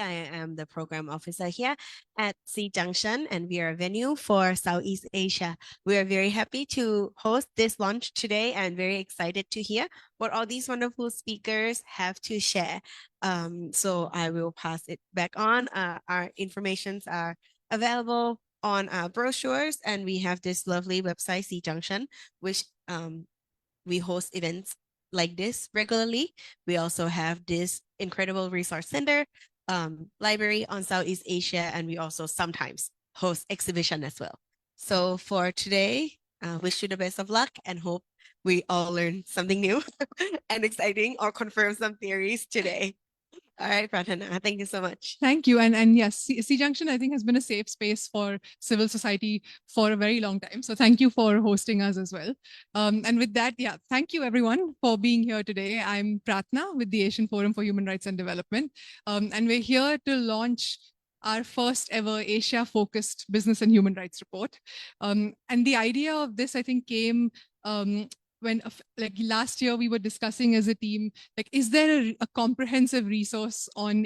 I am the program officer here at Junction, and we are a venue for Southeast Asia. We are very happy to host this launch today and very excited to hear what all these wonderful speakers have to share. So I will pass it back on. Our informations are available on our brochures, and we have this lovely website, Junction, which we host events like this regularly. We also have this incredible resource center, library on Southeast Asia, and we also sometimes host exhibition as well. So for today, wish you the best of luck and hope we all learn something new and exciting or confirm some theories today. All right, Pratana, thank you so much. Thank you. And yes, C Junction, I think, has been a safe space for civil society for a very long time. So thank you for hosting us as well. And with that, yeah, thank you everyone for being here today. I'm Pratna with the Asian Forum for Human Rights and Development. And we're here to launch our first ever Asia-focused business and human rights report. And the idea of this, I think, came when like last year we were discussing as a team, like, is there a comprehensive resource on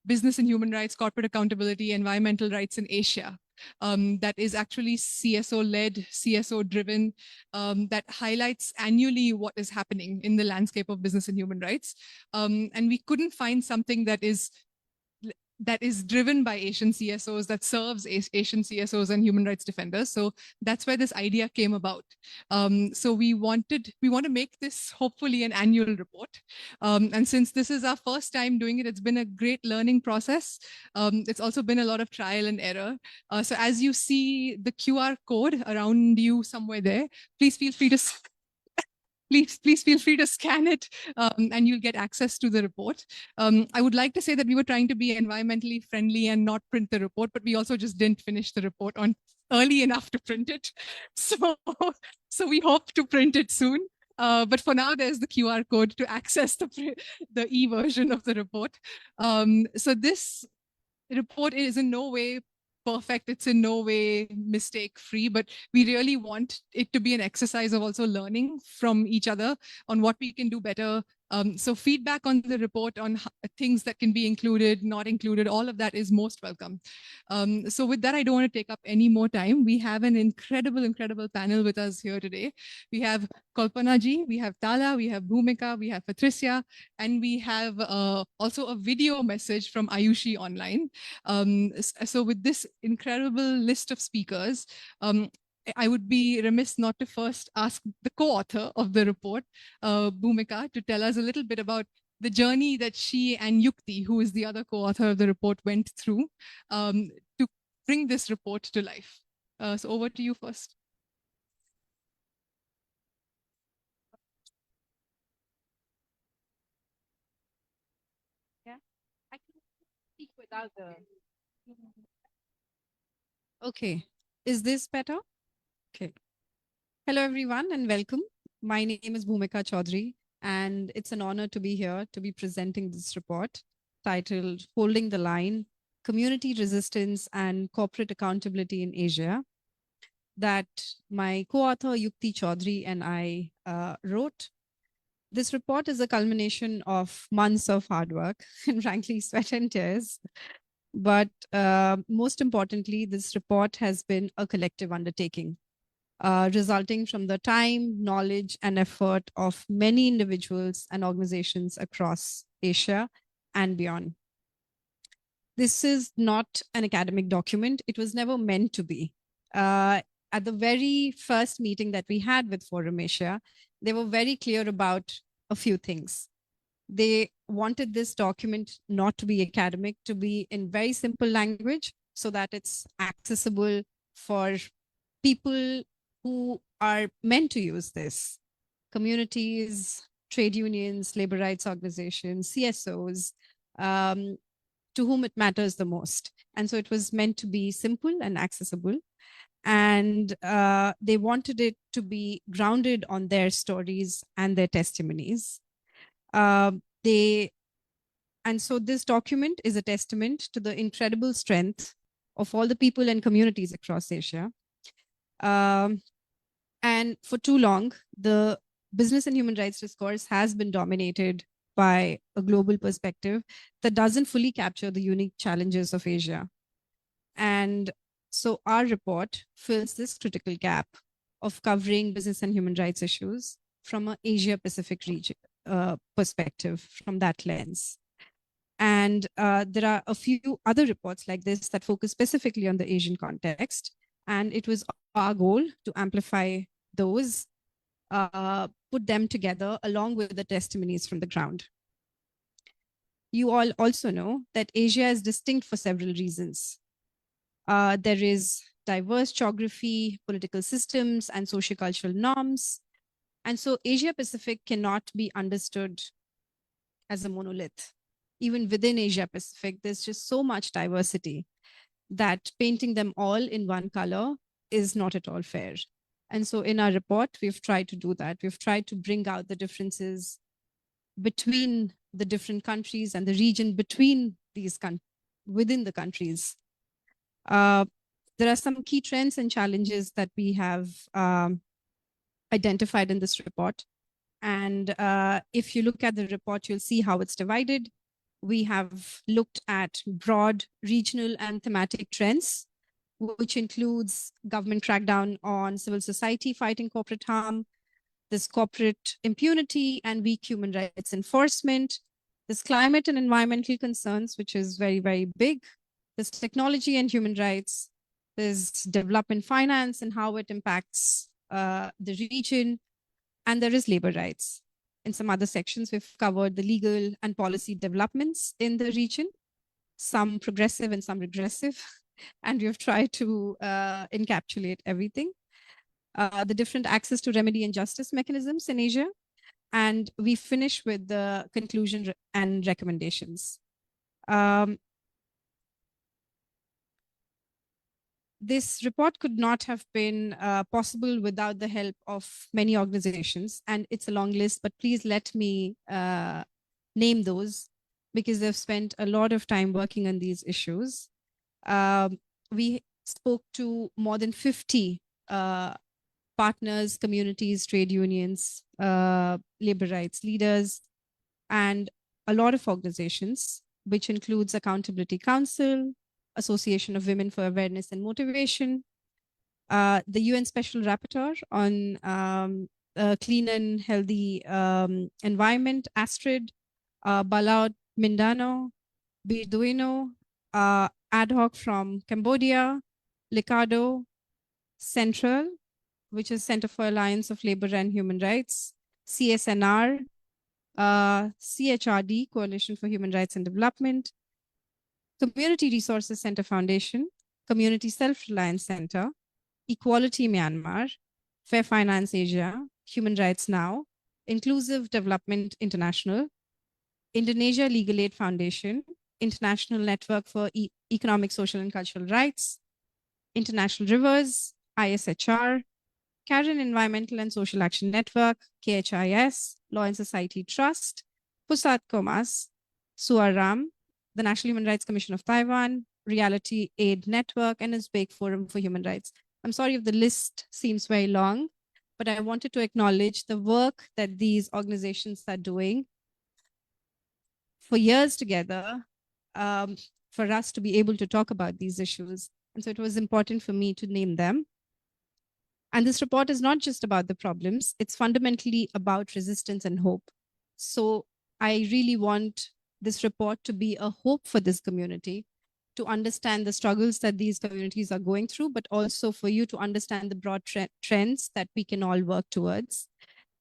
business and human rights, corporate accountability, environmental rights in Asia that is actually CSO-led, CSO-driven, that highlights annually what is happening in the landscape of business and human rights. And we couldn't find something that is driven by Asian CSOs, that serves Asian CSOs and human rights defenders. So that's where this idea came about. So we want to make this hopefully an annual report. And since this is our first time doing it, it's been a great learning process. It's also been a lot of trial and error. So as you see the QR code around you somewhere there, please feel free to please feel free to scan it and you'll get access to the report. I would like to say that we were trying to be environmentally friendly and not print the report, but we also just didn't finish the report on early enough to print it. So we hope to print it soon. But for now, there's the QR code to access the e-version of the report. So this report is in no way perfect. It's in no way mistake-free, but we really want it to be an exercise of also learning from each other on what we can do better. So feedback on the report on things that can be included, not included, all of that is most welcome. So with that, I don't want to take up any more time. We have an incredible panel with us here today. We have Kalpona ji, we have Tala, we have Bhoomika, we have Fatrisia, and we have also a video message from Ayushi online. So with this incredible list of speakers, I would be remiss not to first ask the co-author of the report, Bhoomika, to tell us a little bit about the journey that she and Yukti, who is the other co-author of the report, went through to bring this report to life. So over to you first. Yeah, I can speak without the... Okay, is this better? Okay. Hello, everyone, and welcome. My name is Bhoomika Choudhury, and it's an honor to be here to be presenting this report titled Holding the Line, Community Resistance and Corporate Accountability in Asia, that my co-author Yukti Choudhury and I wrote. This report is a culmination of months of hard work and frankly sweat and tears. But most importantly, this report has been a collective undertaking. Resulting from the time, knowledge, and effort of many individuals and organizations across Asia and beyond. This is not an academic document. It was never meant to be. At the very first meeting that we had with Forum Asia, they were very clear about a few things. They wanted this document not to be academic, to be in very simple language so that it's accessible for people who are meant to use this. Communities, trade unions, labor rights organizations, CSOs, to whom it matters the most. And so it was meant to be simple and accessible. And they wanted it to be grounded on their stories and their testimonies. And so this document is a testament to the incredible strength of all the people and communities across Asia. And for too long, the business and human rights discourse has been dominated by a global perspective that doesn't fully capture the unique challenges of Asia. And so our report fills this critical gap of covering business and human rights issues from an Asia Pacific region perspective, from that lens. And there are a few other reports like this that focus specifically on the Asian context. And it was our goal to amplify those, put them together along with the testimonies from the ground. You all also know that Asia is distinct for several reasons. There is diverse geography, political systems, and sociocultural norms. And so Asia Pacific cannot be understood as a monolith. Even within Asia Pacific, there's just so much diversity that painting them all in one color is not at all fair. And so in our report, we've tried to do that. We've tried to bring out the differences between the different countries and the region between these within the countries. There are some key trends and challenges that we have identified in this report. And if you look at the report, you'll see how it's divided. We have looked at broad regional and thematic trends, which includes government crackdown on civil society fighting corporate harm, this corporate impunity and weak human rights enforcement, this climate and environmental concerns, which is very, very big, this technology and human rights, there's development finance and how it impacts the region, and there is labor rights. In some other sections, we've covered the legal and policy developments in the region, some progressive and some regressive, and we've tried to encapsulate everything. The different access to remedy and justice mechanisms in Asia, and we finish with the conclusion and recommendations. This report could not have been possible without the help of many organizations, and it's a long list, but please let me name those because they've spent a lot of time working on these issues. We spoke to more than 50 partners, communities, trade unions, labor rights leaders, and a lot of organizations, which includes Accountability Council, Association of Women for Awareness and Motivation, the UN Special Rapporteur on a clean and healthy environment, Astrid, Balaod Mindano, Birduino, ad hoc from Cambodia, Licado, Central, which is Center for Alliance of Labor and Human Rights, CSNR, CHRD, Coalition for Human Rights and Development, Community Resources Center Foundation, Community Self-Reliance Center, Equality Myanmar, Fair Finance Asia, Human Rights Now, Inclusive Development International, Indonesia Legal Aid Foundation, International Network for Economic, Social and Cultural Rights, International Rivers, ISHR, Karen Environmental and Social Action Network, KHIS, Law and Society Trust, Pusat Komas, Suaram, the National Human Rights Commission of Taiwan, Reality Aid Network, and Uzbek Forum for Human Rights. I'm sorry if the list seems very long, but I wanted to acknowledge the work that these organizations are doing for years together for us to be able to talk about these issues. And so it was important for me to name them. And this report is not just about the problems, it's fundamentally about resistance and hope. So I really want this report to be a hope for this community, to understand the struggles that these communities are going through, but also for you to understand the broad trends that we can all work towards.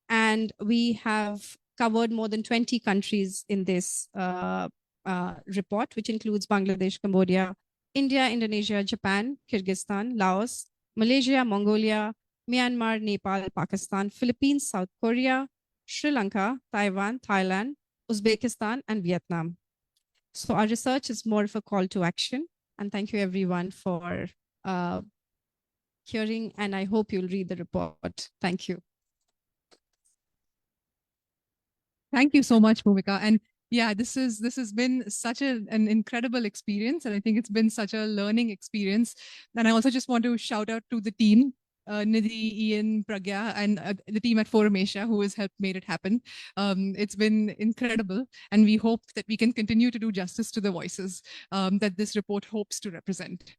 And we have covered more than 20 countries in this report, which includes Bangladesh, Cambodia, India, Indonesia, Japan, Kyrgyzstan, Laos, Malaysia, Mongolia, Myanmar, Nepal, Pakistan, Philippines, South Korea, Sri Lanka, Taiwan, Thailand, Uzbekistan, and Vietnam. So our research is more of a call to action. And thank you everyone for hearing, and I hope you'll read the report. Thank you. Thank you so much, Bhoomika. And yeah, this has been such an incredible experience. And I think it's been such a learning experience. And I also just want to shout out to the team Nidhi, Ian, Pragya, and the team at Forum Asia who has helped made it happen. It's been incredible, and we hope that we can continue to do justice to the voices that this report hopes to represent.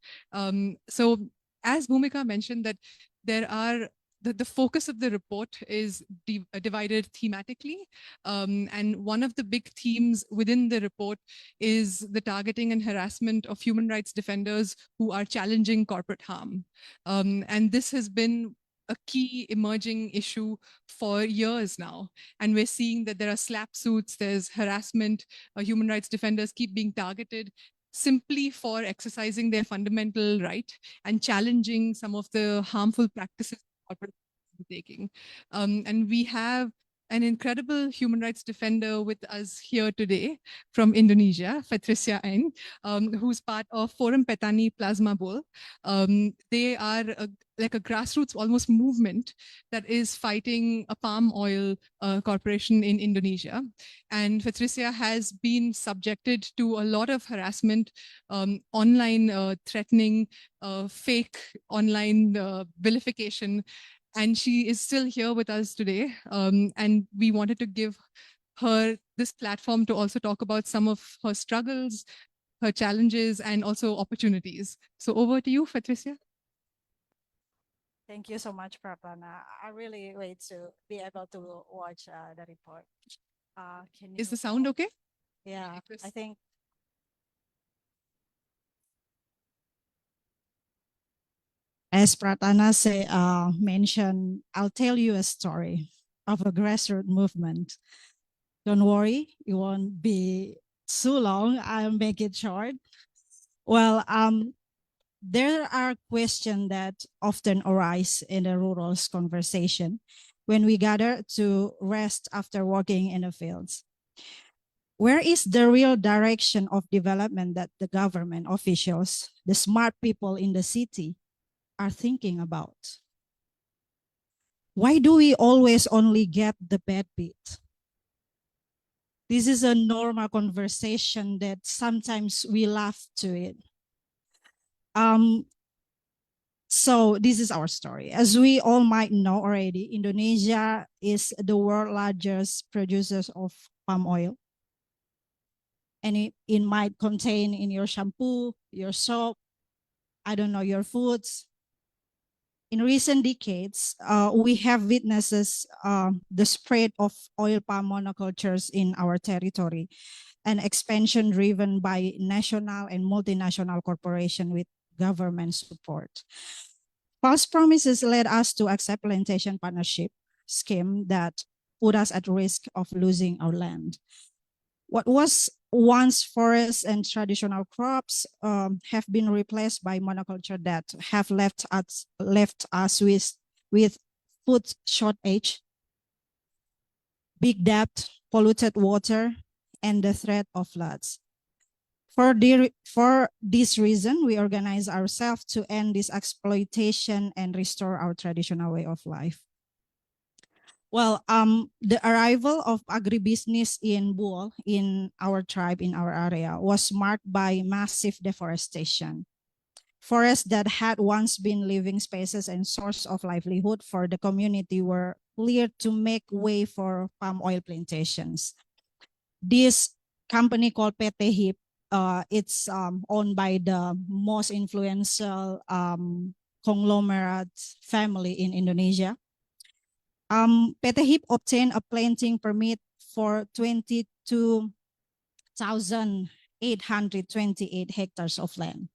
So, as Bhoomika mentioned, that there are the focus of the report is divided thematically. And one of the big themes within the report is the targeting and harassment of human rights defenders who are challenging corporate harm. And this has been a key emerging issue for years now. And we're seeing that there are slap suits, there's harassment, human rights defenders keep being targeted simply for exercising their fundamental right and challenging some of the harmful practices corporate taking. And we have an incredible human rights defender with us here today from Indonesia, Fatrisia, who's part of Forum Petani Plasma Buol. They are like a grassroots almost movement that is fighting a palm oil corporation in Indonesia. And Fatrisia has been subjected to a lot of harassment, online threatening, fake online vilification, and she is still here with us today. And we wanted to give her this platform to also talk about some of her struggles, her challenges, and also opportunities. So over to you, Fatrisia. Thank you so much, Prapana. I really wait to be able to watch the report. Is the sound okay? Yeah, I think. As Pratana mentioned, I'll tell you a story of a grassroots movement. Don't worry, it won't be too long. I'll make it short. Well, there are questions that often arise in the rural's conversation when we gather to rest after working in the fields. Where is the real direction of development that the government officials, the smart people in the city, are thinking about? Why do we always only get the bad bit? This is a normal conversation that sometimes we laugh to it. So this is our story. As we all might know already, Indonesia is the world's largest producer of palm oil. And it might contain in your shampoo, your soap, I don't know, your foods. In recent decades, we have witnessed the spread of oil palm monocultures in our territory, an expansion driven by national and multinational corporations with government support. False promises led us to accept plantation partnership scheme that put us at risk of losing our land. What was once forests and traditional crops have been replaced by monoculture that have left us with food shortage, big debt, polluted water, and the threat of floods. For this reason, we organize ourselves to end this exploitation and restore our traditional way of life. Well, the arrival of agribusiness in Buol, in our tribe, in our area, was marked by massive deforestation. Forests that had once been living spaces and source of livelihood for the community were cleared to make way for palm oil plantations. This company called PT, it's owned by the most influential conglomerate family in Indonesia. PT obtained a planting permit for 22,828 hectares of land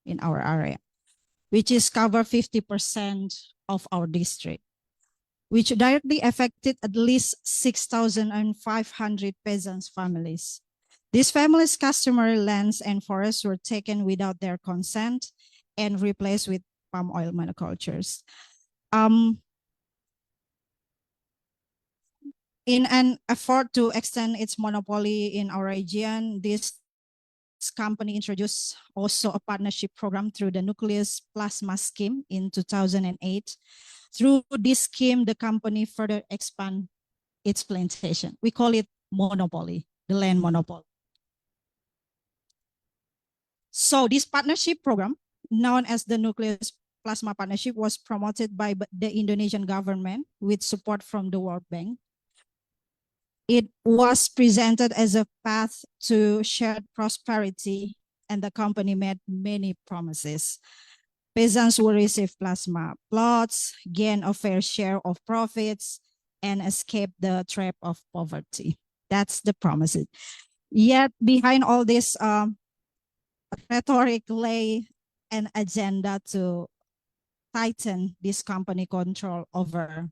in our area, which is cover 50% of our district, which directly affected at least 6,500 peasants' families. These families' customary lands and forests were taken without their consent and replaced with palm oil monocultures. In an effort to extend its monopoly in our region, this company introduced also a partnership program through the Nucleus Plasma Scheme in 2008. Through this scheme, the company further expand its plantation. We call it monopoly, the land monopoly. So this partnership program, known as the Nucleus Plasma Partnership was promoted by the Indonesian government with support from the World Bank. It was presented as a path to shared prosperity, and the company made many promises. Peasants will receive plasma plots, gain a fair share of profits, and escape the trap of poverty. That's the promises. Yet behind all this rhetoric lay an agenda to tighten this company control over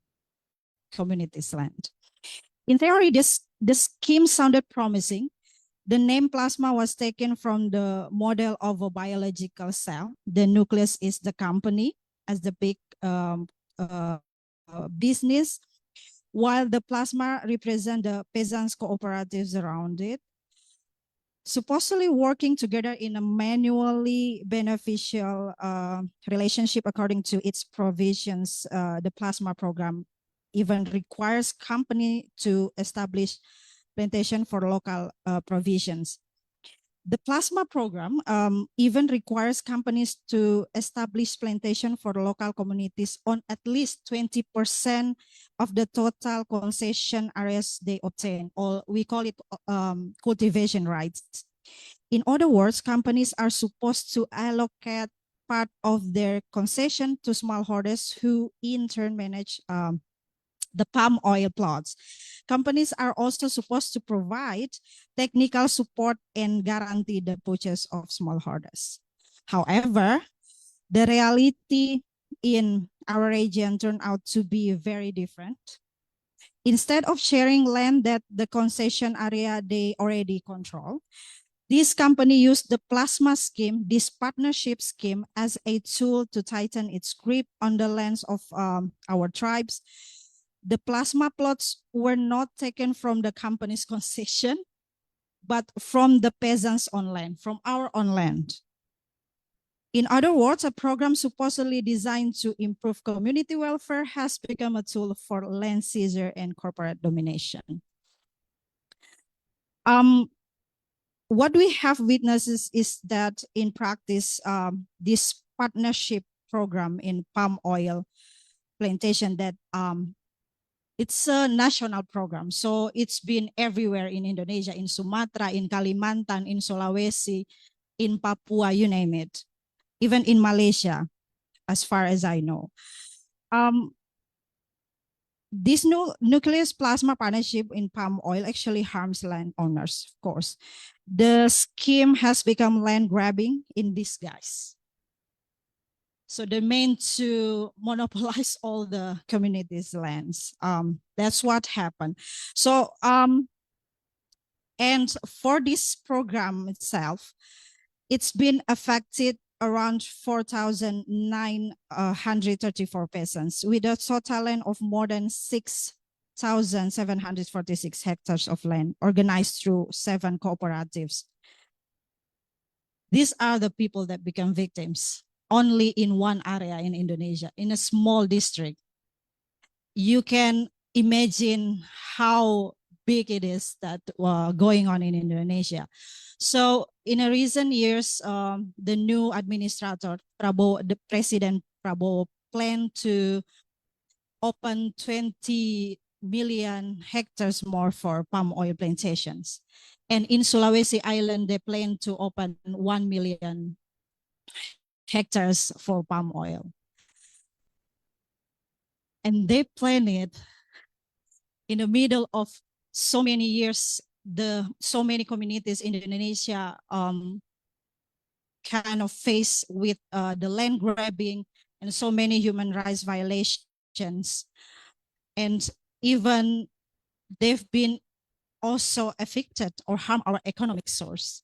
communities' land. In theory, the scheme sounded promising. The name plasma was taken from the model of a biological cell. The nucleus is the company as the big business, while the plasma represent the peasants' cooperatives around it, supposedly working together in a manually beneficial relationship according to its provisions. The plasma program even requires company to establish plantation for local provisions. The plasma program even requires companies to establish plantation for local communities on at least 20% of the total concession areas they obtain, or we call it cultivation rights. In other words, companies are supposed to allocate part of their concession to smallholders who in turn manage the palm oil plots. Companies are also supposed to provide technical support and guarantee the purchase of smallholders. However, the reality in our region turned out to be very different. Instead of sharing land that the concession area they already control, this company used the plasma scheme, this partnership scheme, as a tool to tighten its grip on the lands of our tribes. The plasma plots were not taken from the company's concession, but from the peasants' own land, from our own land. In other words, a program supposedly designed to improve community welfare has become a tool for land seizure and corporate domination. What we have witnessed is that in practice, this partnership program in palm oil plantation that it's a national program. So it's been everywhere in Indonesia, in Sumatra, in Kalimantan, in Sulawesi, in Papua, you name it. Even in Malaysia, as far as I know. This nucleus plasma partnership in palm oil actually harms landowners, of course. The scheme has become land grabbing in disguise. So they're meant to monopolize all the communities' lands. That's what happened. So, and for this program itself, it's been affected around 4,934 peasants with a total land of more than 6,746 hectares of land organized through 7 cooperatives. These are the people that become victims only in one area in Indonesia, in a small district. You can imagine how big it is that going on in Indonesia. So in a recent years, the new administrator, the President Prabowo, planned to open 20 million hectares more for palm oil plantations. And in Sulawesi Island, they plan to open 1 million hectares for palm oil. And they plan it in the middle of so many years, so many communities in Indonesia kind of face with the land grabbing and so many human rights violations. And even they've been also affected or harm our economic source.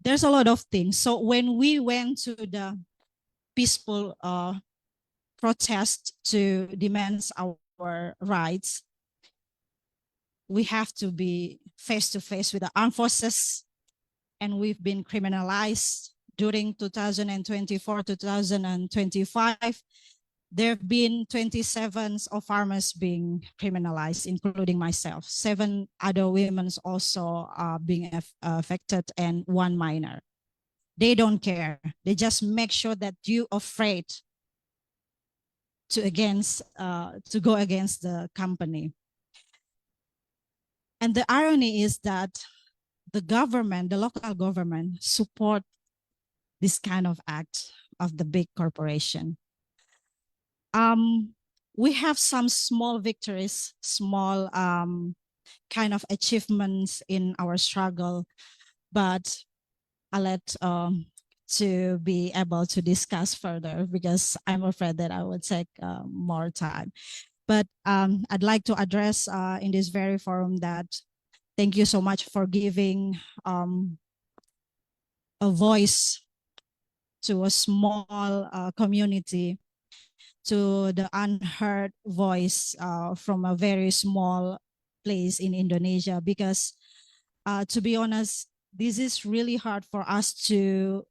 There's a lot of things. So when we went to the peaceful protest to demand our rights, we have to be face to face with the armed forces, and we've been criminalized during 2024, 2025. There have been 27 of farmers being criminalized, including myself. 7 other women also are being affected, and 1 minor. They don't care. They just make sure that you're afraid to go against the company. And the irony is that the government, the local government, support this kind of act of the big corporation. We have some small victories, small kind of achievements in our struggle, but I'll let to be able to discuss further because I'm afraid that I would take more time. But I'd like to address in this very forum that thank you so much for giving a voice to a small community, to the unheard voice from a very small place in Indonesia. Because to be honest, this is really hard for us to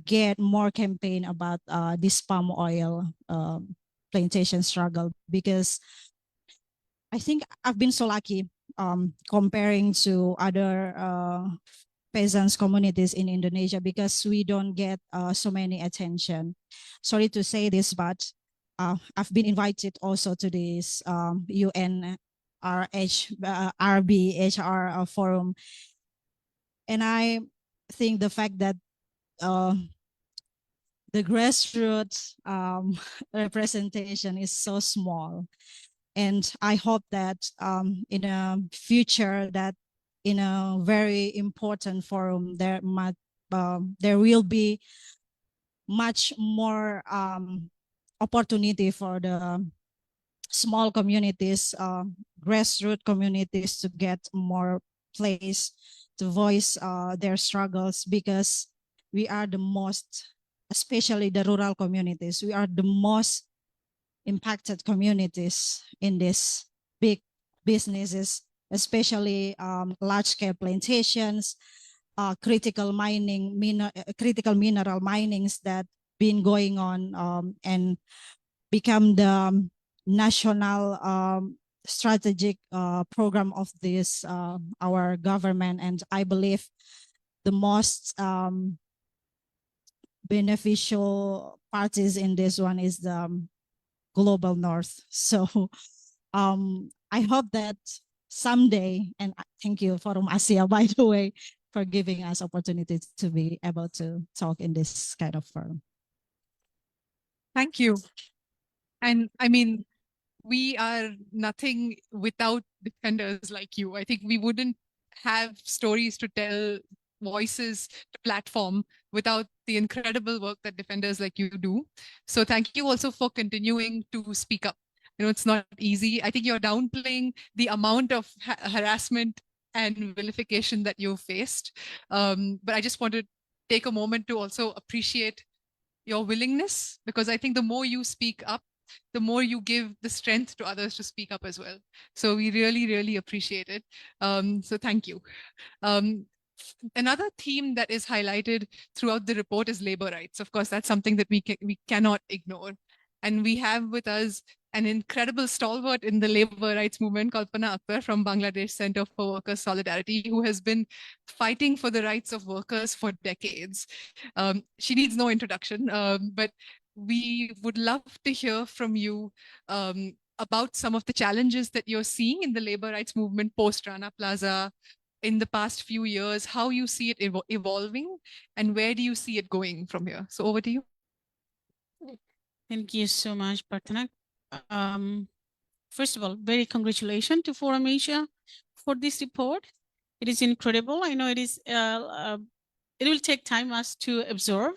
get more campaign about this palm oil plantation struggle, because I think I've been so lucky comparing to other peasants communities in Indonesia, because we don't get so many attention. Sorry to say this, but I've been invited also to this UN RBHR forum, and I think the fact that the grassroots representation is so small, and I hope that in a future, that in a very important forum, there will be much more opportunity for the small communities, grassroots communities, to get more place to voice their struggles, because we are the most, especially the rural communities, we are the most impacted communities in these big businesses, especially large-scale plantations, critical mineral minings that been going on and become the national strategic program of this our government. And I believe the most beneficial parties in this one is the global north. So I hope that someday, and thank you Forum Asia, by the way, for giving us opportunity to be able to talk in this kind of forum. Thank you. And I mean, we are nothing without defenders like you. I think we wouldn't have stories to tell, voices to platform, without the incredible work that defenders like you do. So thank you also for continuing to speak up. You know, it's not easy. I think you're downplaying the amount of harassment and vilification that you've faced. But I just want to take a moment to also appreciate your willingness, because I think the more you speak up, the more you give the strength to others to speak up as well. So we really, really appreciate it. So thank you. Another theme that is highlighted throughout the report is labor rights. Of course, that's something that we cannot ignore. And we have with us an incredible stalwart in the labor rights movement, Kalpona Akter from Bangladesh Center for Workers' Solidarity, who has been fighting for the rights of workers for decades. She needs no introduction, but we would love to hear from you about some of the challenges that you're seeing in the labor rights movement post Rana Plaza in the past few years, how you see it evolving, and where do you see it going from here? So over to you. Thank you so much, Parthanak. First of all, very congratulations to Forum Asia for this report. It is incredible. I know it is. It will take time us to absorb.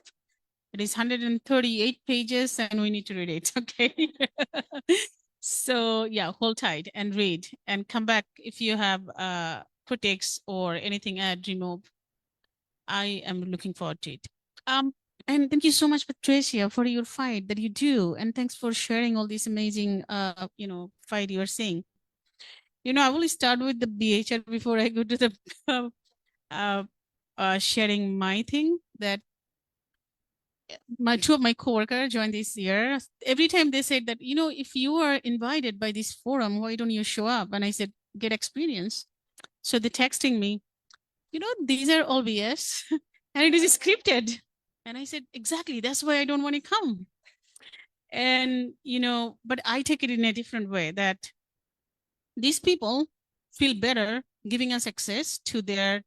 It is 138 pages, and we need to read it. Okay. So yeah, hold tight and read, and come back if you have critics or anything add, remove. I am looking forward to it. And thank you so much, Fatrisia, for your fight that you do. And thanks for sharing all this amazing, fight you are seeing. You know, I will start with the BHR before I go to the sharing my thing, that two of my coworkers joined this year. Every time they said that, you know, if you are invited by this forum, why don't you show up? And I said, get experience. So they're texting me, you know, these are all BS and it is scripted. And I said, exactly, that's why I don't want to come. And, but I take it in a different way, that these people feel better giving us access to to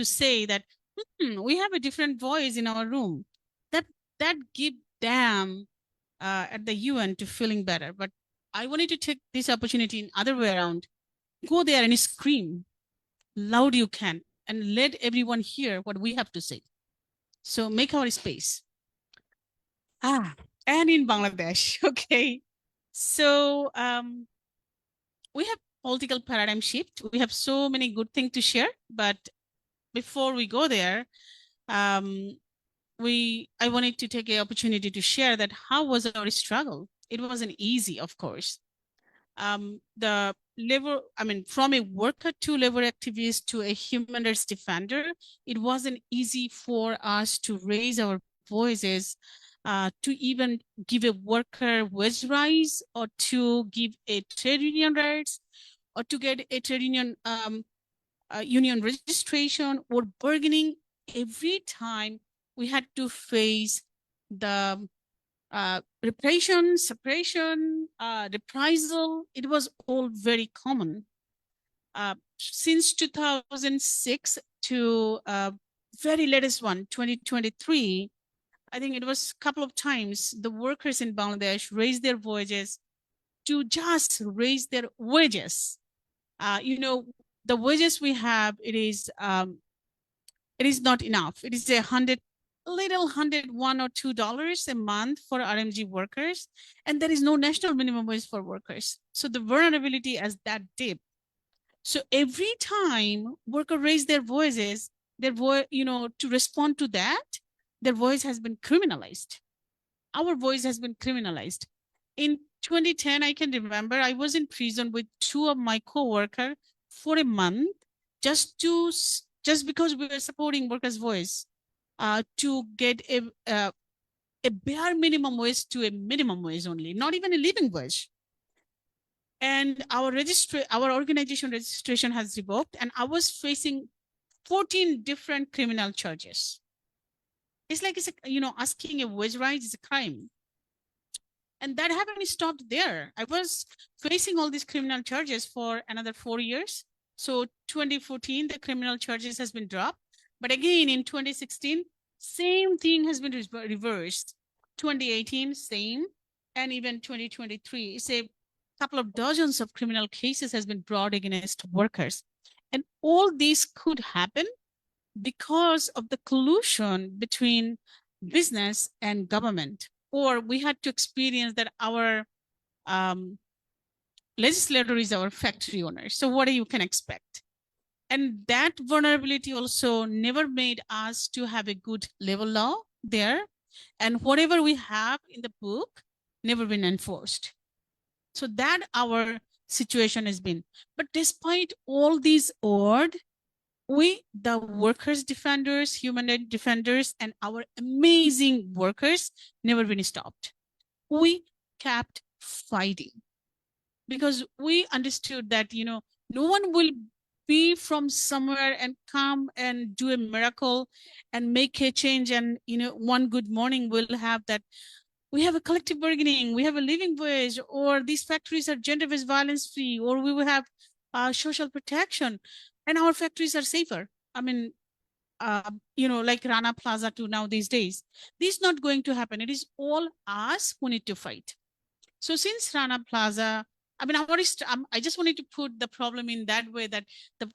say that we have a different voice in our room. That give them at the UN to feeling better. But I wanted to take this opportunity in other way around. Go there and scream loud you can and let everyone hear what we have to say. So make our space. And in Bangladesh, okay. So we have political paradigm shift. We have so many good things to share, but before we go there, I wanted to take an opportunity to share that how was our struggle. It wasn't easy, of course. The labor, from a worker to labor activist to a human rights defender, it wasn't easy for us to raise our voices, to even give a worker wage rise, or to give a trade union rights, or to get a trade union union registration or bargaining. Every time we had to face the repression, suppression, reprisal. It was all very common. Since 2006 to very latest one, 2023, I think it was a couple of times the workers in Bangladesh raised their voices to just raise their wages. The wages we have, it is not enough. It is $101 or $2 a month for RMG workers, and there is no national minimum wage for workers. So the vulnerability is that deep. So every time workers raise their voices, to respond to that, their voice has been criminalized. Our voice has been criminalized. In 2010, I can remember I was in prison with two of my co-workers for a month, just because we were supporting workers' voice, to get a bare minimum wage to a minimum wage only, not even a living wage. And our organization registration has revoked, and I was facing 14 different criminal charges. It's like, asking a wage rise is a crime. And that haven't stopped there. I was facing all these criminal charges for another 4 years. So 2014, the criminal charges has been dropped. But again, in 2016, same thing has been reversed. 2018, same. And even 2023, it's a couple of dozens of criminal cases has been brought against workers. And all these could happen because of the collusion between business and government. Or we had to experience that our legislator is our factory owner. So what you can expect? And that vulnerability also never made us to have a good labor law there. And whatever we have in the book, never been enforced. So that our situation has been. But despite all these odds, we, the workers defenders, human rights defenders, and our amazing workers never been stopped. We kept fighting because we understood that, no one will be from somewhere and come and do a miracle and make a change. And, one good morning we'll have that. We have a collective bargaining, we have a living wage, or these factories are gender-based violence free, or we will have social protection and our factories are safer. Like Rana Plaza to now these days. This is not going to happen. It is all us who need to fight. So since Rana Plaza, I just wanted to put the problem in that way, that the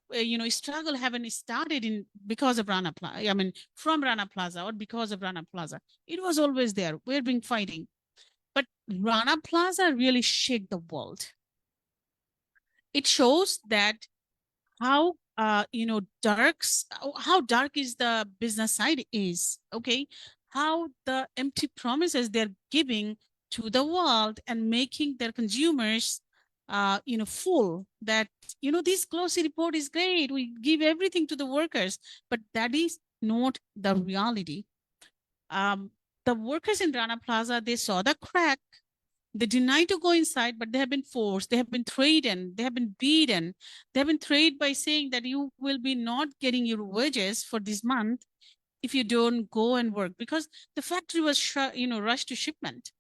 struggle haven't started because of Rana Plaza. From Rana Plaza or because of Rana Plaza. It was always there. We've been fighting, but Rana Plaza really shake the world. It shows that how how dark is the business side is, okay? How the empty promises they're giving to the world and making their consumers full that, this glossy report is great, we give everything to the workers, but that is not the reality. The workers in Rana Plaza, they saw the crack. They deny to go inside, but they have been forced. They have been threatened. They have been beaten. They have been threatened by saying that you will be not getting your wages for this month if you don't go and work, because the factory was rushed to shipment.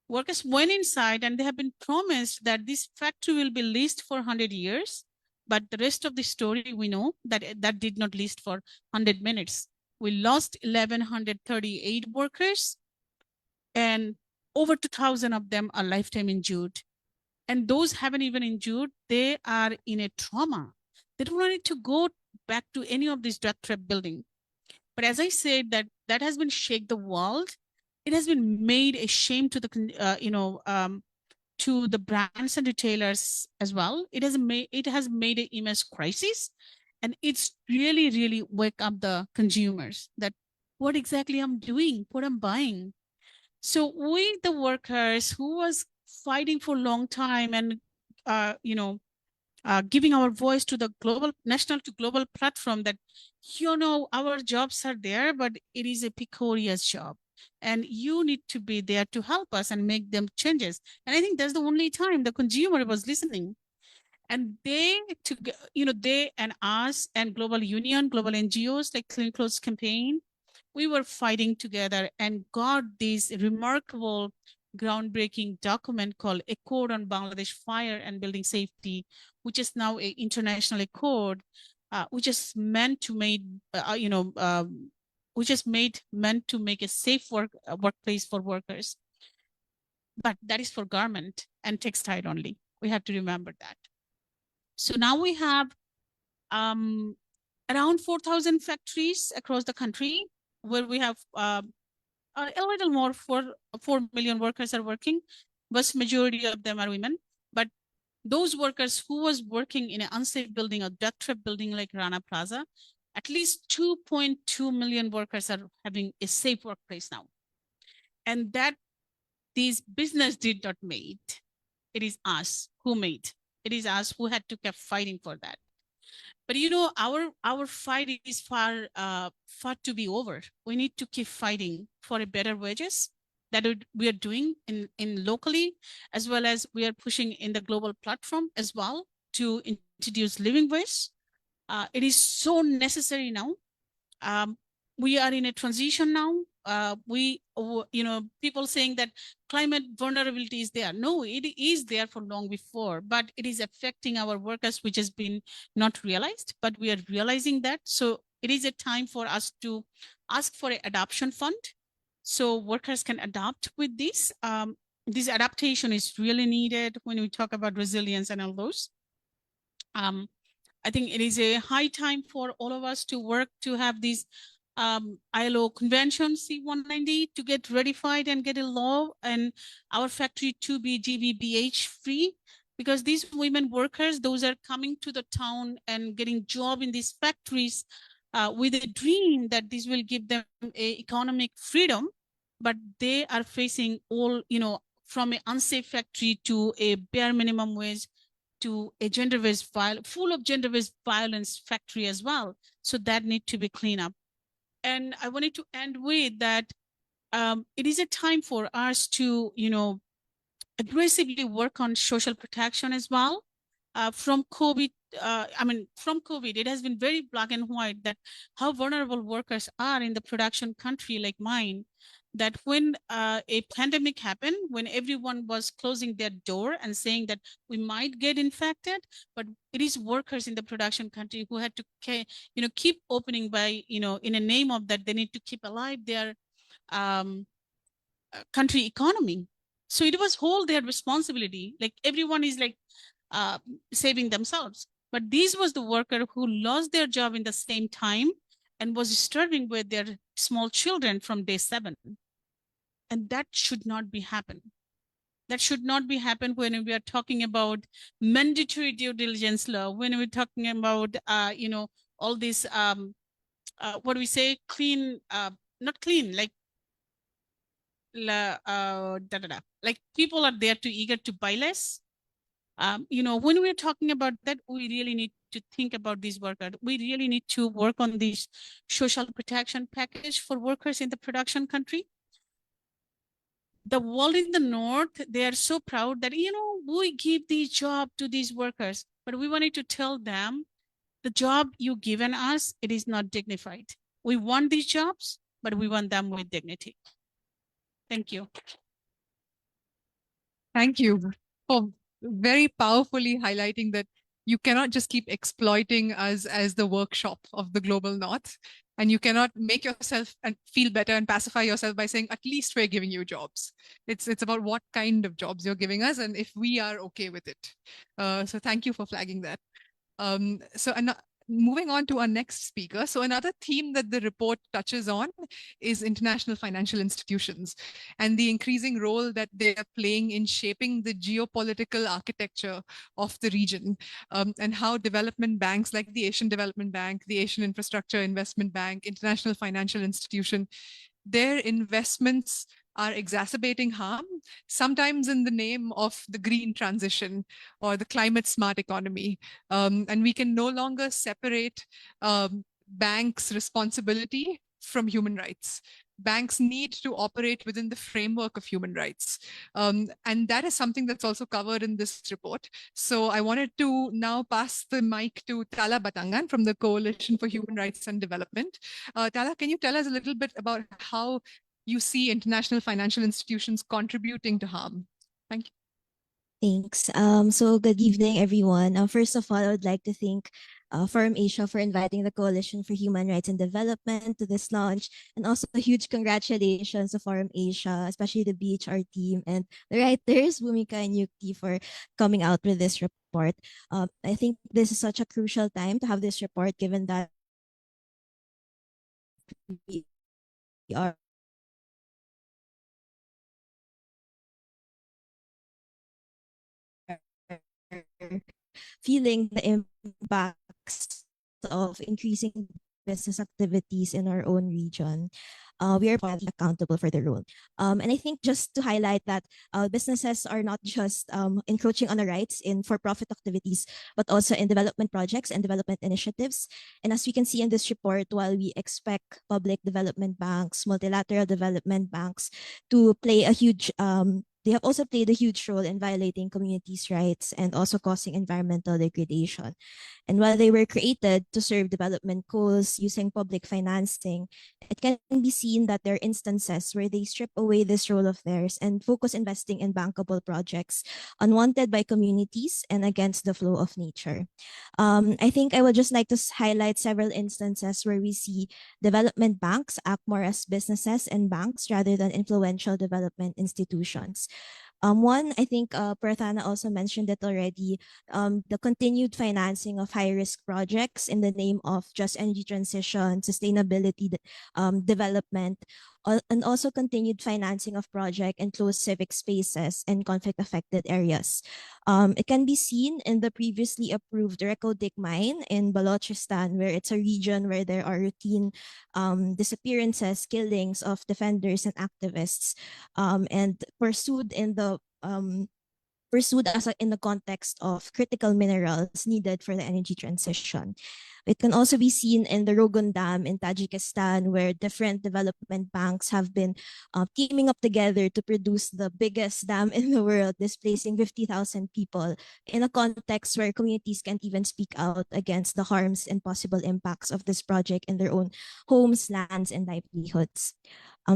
Workers went inside and they have been promised that this factory will be leased for 100 years. But the rest of the story, we know that that did not last for 100 minutes. We lost 1,138 workers, and over 2,000 of them are lifetime injured. And those haven't even injured, they are in a trauma. They don't want to go back to any of these death trap building. But as I said, that has been shake the world. It has been made a shame to the to the brands and retailers as well. It has made an image crisis, and it's really wake up the consumers that what exactly I'm doing, what I'm buying. So we, the workers who was fighting for a long time and giving our voice to the global, national to global platform that, our jobs are there, but it is a precarious job. And you need to be there to help us and make them changes. And I think that's the only time the consumer was listening. And they and us and global union, global NGOs like Clean Clothes Campaign, we were fighting together and got this remarkable groundbreaking document called Accord on Bangladesh Fire and Building Safety, which is now an international accord, which is meant to make, meant to make a safe workplace for workers. But that is for garment and textile only. We have to remember that. So now we have around 4,000 factories across the country where we have a little more, 4 million workers are working, but majority of them are women. But those workers who was working in an unsafe building, a death trap building like Rana Plaza, at least 2.2 million workers are having a safe workplace now. And that these business did not made. It is us who made. It is us who had to keep fighting for that. But our fight is far to be over. We need to keep fighting for a better wages that we are doing in locally, as well as we are pushing in the global platform as well to introduce living wage. It is so necessary now. We are in a transition now. People saying that climate vulnerability is there. No, it is there for long before, but it is affecting our workers, which has been not realized, but we are realizing that. So it is a time for us to ask for an adoption fund so workers can adapt with this. This adaptation is really needed when we talk about resilience and all those. I think it is a high time for all of us to work to have these ILO convention C190 to get ratified and get a law and our factory to be GBBH free, because these women workers, those are coming to the town and getting job in these factories with a dream that this will give them a economic freedom, but they are facing all, from an unsafe factory to a bare minimum wage to a gender-based full of gender-based violence factory as well. So that need to be cleaned up. And I wanted to end with that it is a time for us to, aggressively work on social protection as well. From COVID, it has been very black and white that how vulnerable workers are in the production country like mine, that when a pandemic happened, when everyone was closing their door and saying that we might get infected, but it is workers in the production country who had to, keep opening by, in the name of that, they need to keep alive their country economy. So it was whole their responsibility. Like everyone is like saving themselves. But this was the worker who lost their job in the same time and was starving with their small children from day 7. And that should not be happen. That should not be happen when we are talking about mandatory due diligence law, when we're talking about, all this, what do we say, clean, not clean, like, like people are there to eager to buy less. When we're talking about that, we really need to think about these workers. We really need to work on this social protection package for workers in the production country. The world in the north, they are so proud that, we give the job to these workers, but we wanted to tell them the job you given us, it is not dignified. We want these jobs, but we want them with dignity. Thank you. Thank you for very powerfully highlighting that you cannot just keep exploiting us as the workshop of the global north, and you cannot make yourself and feel better and pacify yourself by saying at least we're giving you jobs. It's about what kind of jobs you're giving us and if we are okay with it. So thank you for flagging that. Moving on to our next speaker. So another theme that the report touches on is international financial institutions and the increasing role that they are playing in shaping the geopolitical architecture of the region, and how development banks like the Asian Development Bank, the Asian Infrastructure Investment Bank, International Financial Institution, their investments are exacerbating harm, sometimes in the name of the green transition or the climate smart economy. And we can no longer separate banks' responsibility from human rights. Banks need to operate within the framework of human rights. And that is something that's also covered in this report. So I wanted to now pass the mic to Tala Batangan from the Coalition for Human Rights and Development. Tala, can you tell us a little bit about how you see international financial institutions contributing to harm? Thank you. Thanks. So good evening, everyone. First of all, I would like to thank Forum Asia for inviting the Coalition for Human Rights and Development to this launch, and also a huge congratulations to Forum Asia, especially the BHR team and the writers, Bhoomika and Yukti, for coming out with this report. I think this is such a crucial time to have this report, given that we are feeling the impacts of increasing business activities in our own region. We are partly accountable for the role. And I think just to highlight that businesses are not just encroaching on our rights in for-profit activities, but also in development projects and development initiatives. And as we can see in this report, while we expect public development banks, multilateral development banks to play a huge they have also played a huge role in violating communities' rights and also causing environmental degradation. And while they were created to serve development goals using public financing, it can be seen that there are instances where they strip away this role of theirs and focus investing in bankable projects unwanted by communities and against the flow of nature. I think I would just like to highlight several instances where we see development banks act more as businesses and banks rather than influential development institutions. One, I think Prathana also mentioned it already, the continued financing of high-risk projects in the name of just energy transition, sustainability development, and also continued financing of project in closed civic spaces and conflict-affected areas. It can be seen in the previously approved Reko Dik mine in Balochistan, where it's a region where there are routine disappearances, killings of defenders and activists, and pursued in the context of critical minerals needed for the energy transition. It can also be seen in the Rogun Dam in Tajikistan, where different development banks have been teaming up together to produce the biggest dam in the world, displacing 50,000 people in a context where communities can't even speak out against the harms and possible impacts of this project in their own homes, lands, and livelihoods.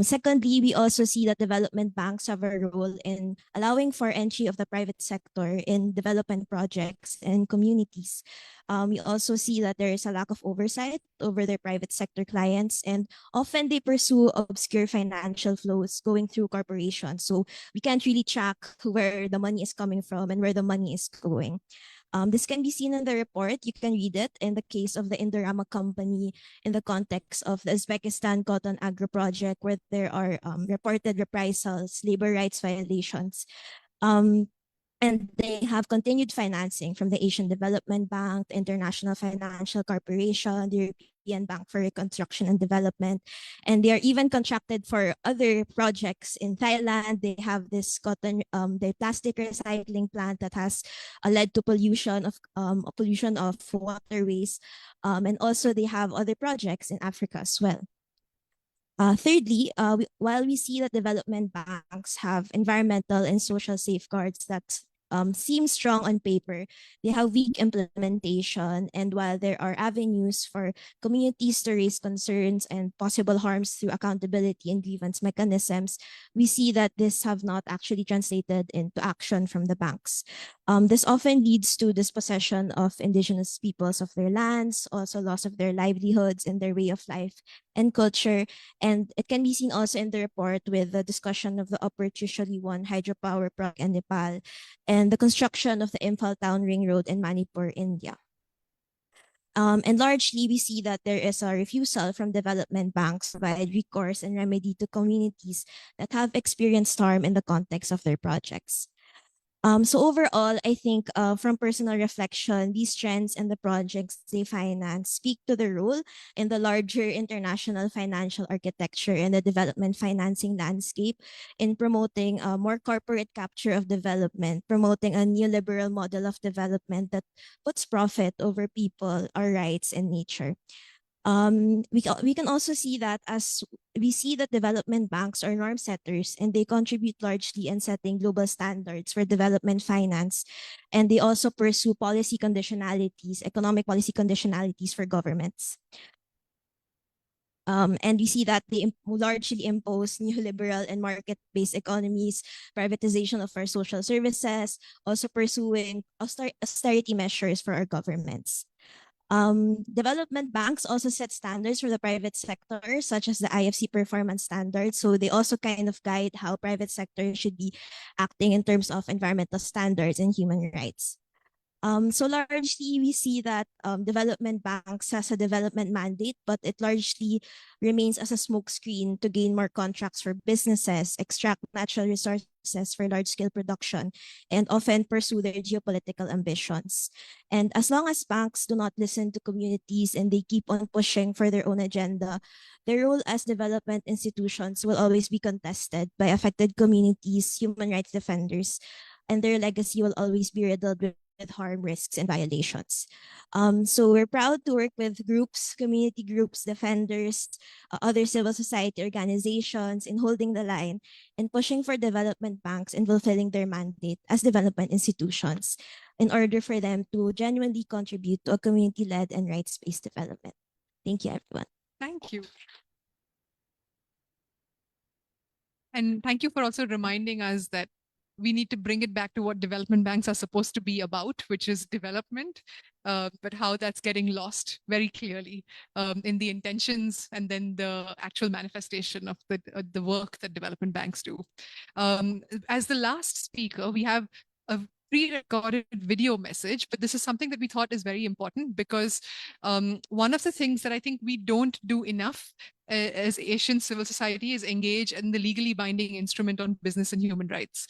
Secondly, we also see that development banks have a role in allowing for entry of the private sector in development projects and communities. We also see that there is a lack of oversight over their private sector clients, and often they pursue obscure financial flows going through corporations. So we can't really track where the money is coming from and where the money is going. This can be seen in the report. You can read it in the case of the Indorama company in the context of the Uzbekistan cotton agro project, where there are reported reprisals, labor rights violations. And they have continued financing from the Asian Development Bank, the International Financial Corporation, the European Bank for Reconstruction and Development. And they are even contracted for other projects in Thailand. They have this the plastic recycling plant that has led to pollution of waterways. And also they have other projects in Africa as well. Thirdly, while we see that development banks have environmental and social safeguards that seem strong on paper, they have weak implementation. And while there are avenues for communities to raise concerns and possible harms through accountability and grievance mechanisms, we see that this have not actually translated into action from the banks. This often leads to dispossession of indigenous peoples of their lands, also loss of their livelihoods and their way of life and culture. And it can be seen also in the report with the discussion of the Upper Trishuli 1 hydropower project in Nepal and the construction of the Imphal Town Ring Road in Manipur, India. And largely, we see that there is a refusal from development banks to provide recourse and remedy to communities that have experienced harm in the context of their projects. So overall, I think from personal reflection, these trends and the projects they finance speak to the role in the larger international financial architecture and the development financing landscape in promoting more corporate capture of development, promoting a neoliberal model of development that puts profit over people, our rights, and nature. We can also see that as we see that development banks are norm setters and they contribute largely in setting global standards for development finance. And they also pursue policy conditionalities, economic policy conditionalities for governments. And we see that they largely impose neoliberal and market-based economies, privatization of our social services, also pursuing austerity measures for our governments. Development banks also set standards for the private sector, such as the IFC performance standards. So they also kind of guide how private sector should be acting in terms of environmental standards and human rights. So largely, we see that development banks has a development mandate, but it largely remains as a smokescreen to gain more contracts for businesses, extract natural resources for large-scale production, and often pursue their geopolitical ambitions. And as long as banks do not listen to communities and they keep on pushing for their own agenda, their role as development institutions will always be contested by affected communities, human rights defenders, and their legacy will always be riddled with harm, risks, and violations. So we're proud to work with groups, community groups, defenders, other civil society organizations in holding the line and pushing for development banks and fulfilling their mandate as development institutions in order for them to genuinely contribute to a community-led and rights-based development. Thank you, everyone. Thank you. And thank you for also reminding us that we need to bring it back to what development banks are supposed to be about, which is development, but how that's getting lost very clearly in the intentions and then the actual manifestation of the work that development banks do. As the last speaker, we have a pre-recorded video message, but this is something that we thought is very important because one of the things that I think we don't do enough as Asian civil society is engage in the legally binding instrument on business and human rights.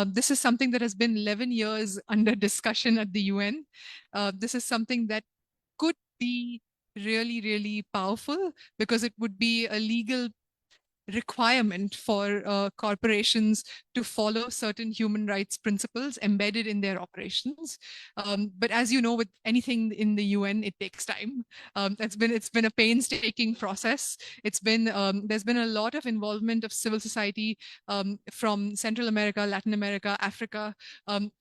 This is something that has been 11 years under discussion at the UN. This is something that could be really, really powerful because it would be a legal requirement for corporations to follow certain human rights principles embedded in their operations. But as you know, with anything in the UN, it takes time. It's been a painstaking process. There's been a lot of involvement of civil society from Central America, Latin America, Africa.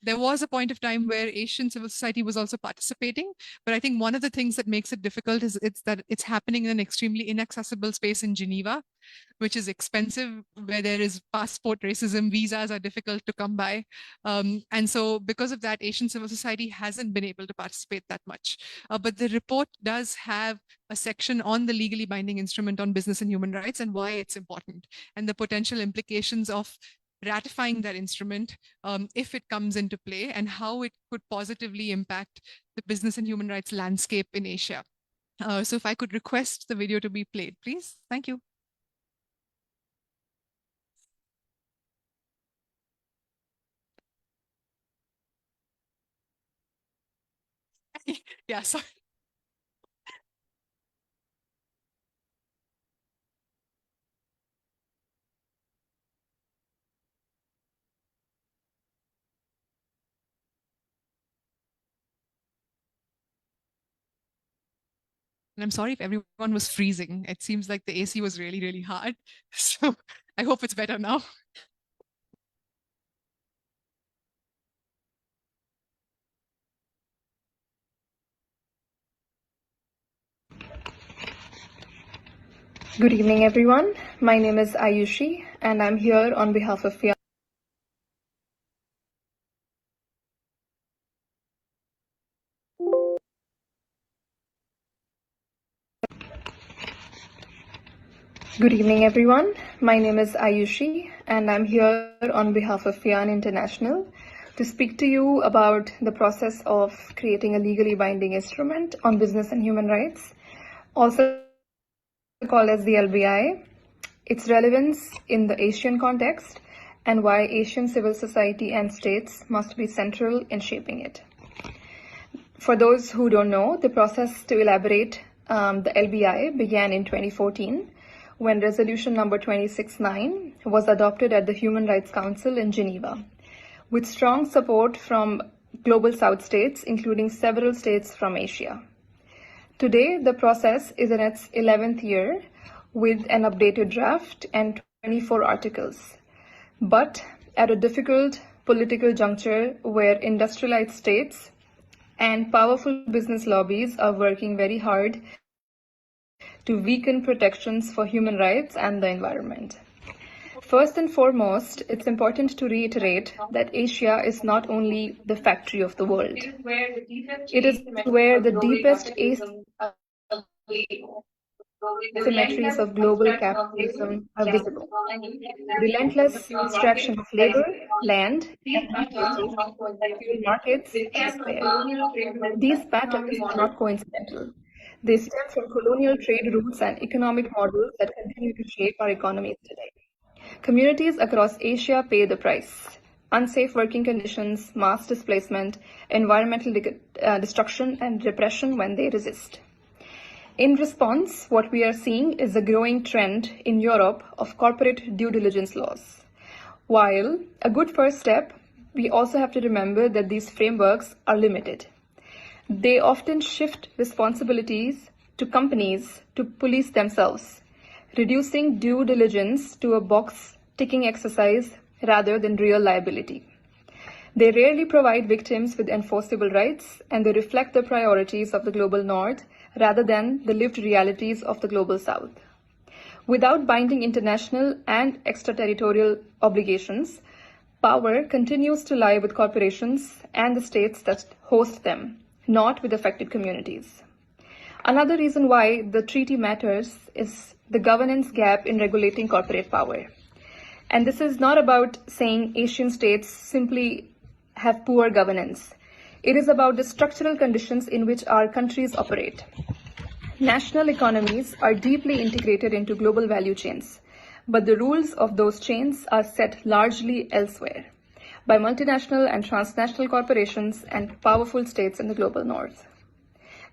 There was a point of time where Asian civil society was also participating, but I think one of the things that makes it difficult is that it's happening in an extremely inaccessible space in Geneva, which is expensive, where there is passport racism, visas are difficult to come by. And so because of that, Asian civil society hasn't been able to participate that much. But the report does have a section on the legally binding instrument on business and human rights and why it's important and the potential implications of ratifying that instrument if it comes into play and how it could positively impact the business and human rights landscape in Asia. So if I could request the video to be played, please. Thank you. Yeah, sorry. And I'm sorry if everyone was freezing. It seems like the AC was really, really hard. So I hope it's better now. Good evening, everyone. My name is Ayushi, and I'm here on behalf of FIAN. Good evening, everyone. My name is Ayushi, and I'm here on behalf of FIAN International to speak to you about the process of creating a legally binding instrument on business and human rights, also called as the LBI, its relevance in the Asian context, and why Asian civil society and states must be central in shaping it. For those who don't know, the process to elaborate the LBI began in 2014 when Resolution number 269 was adopted at the Human Rights Council in Geneva, with strong support from Global South states, including several states from Asia. Today, the process is in its 11th year with an updated draft and 24 articles, but at a difficult political juncture where industrialized states and powerful business lobbies are working very hard to weaken protections for human rights and the environment. First and foremost, it's important to reiterate that Asia is not only the factory of the world. It is where the deepest asymmetries of global capitalism are visible. Relentless extraction of labor, land, and resources, fuel markets, and despair. These patterns are not coincidental. They stem from colonial trade routes and economic models that continue to shape our economies today. Communities across Asia pay the price. Unsafe working conditions, mass displacement, environmental destruction, and repression when they resist. In response, what we are seeing is a growing trend in Europe of corporate due diligence laws. While a good first step, we also have to remember that these frameworks are limited. They often shift responsibilities to companies to police themselves, reducing due diligence to a box-ticking exercise rather than real liability. They rarely provide victims with enforceable rights, and they reflect the priorities of the global north rather than the lived realities of the global south. Without binding international and extraterritorial obligations, power continues to lie with corporations and the states that host them, not with affected communities. Another reason why the treaty matters is the governance gap in regulating corporate power. And this is not about saying Asian states simply have poor governance. It is about the structural conditions in which our countries operate. National economies are deeply integrated into global value chains, but the rules of those chains are set largely elsewhere, by multinational and transnational corporations and powerful states in the global north.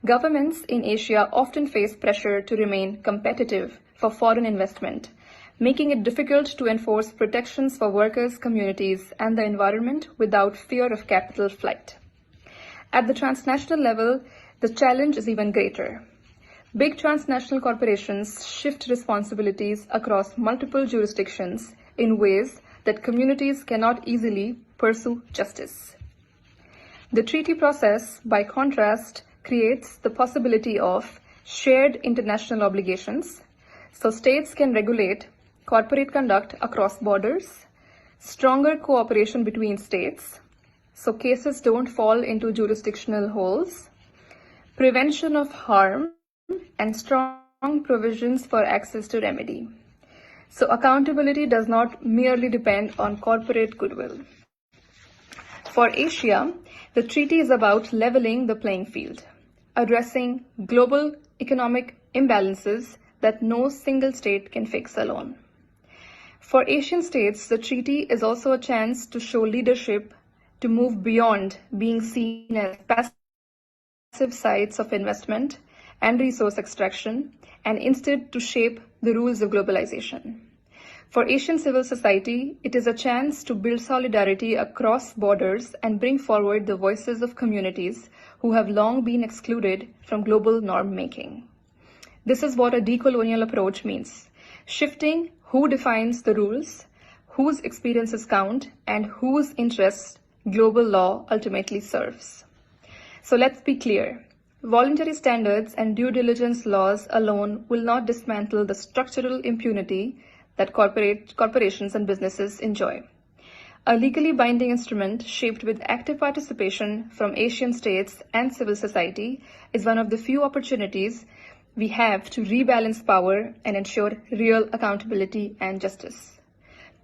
Governments in Asia often face pressure to remain competitive for foreign investment, making it difficult to enforce protections for workers, communities, and the environment without fear of capital flight. At the transnational level, the challenge is even greater. Big transnational corporations shift responsibilities across multiple jurisdictions in ways that communities cannot easily pursue justice. The treaty process, by contrast, creates the possibility of shared international obligations, so states can regulate corporate conduct across borders, stronger cooperation between states, so cases don't fall into jurisdictional holes, prevention of harm, and strong provisions for access to remedy. So accountability does not merely depend on corporate goodwill. For Asia, the treaty is about leveling the playing field, addressing global economic imbalances that no single state can fix alone. For Asian states, the treaty is also a chance to show leadership, to move beyond being seen as passive sites of investment and resource extraction, and instead to shape the rules of globalization. For Asian civil society, it is a chance to build solidarity across borders and bring forward the voices of communities who have long been excluded from global norm making. This is what a decolonial approach means: shifting who defines the rules, whose experiences count, and whose interests global law ultimately serves. So let's be clear. Voluntary standards and due diligence laws alone will not dismantle the structural impunity that corporations and businesses enjoy. A legally binding instrument shaped with active participation from Asian states and civil society is one of the few opportunities we have to rebalance power and ensure real accountability and justice.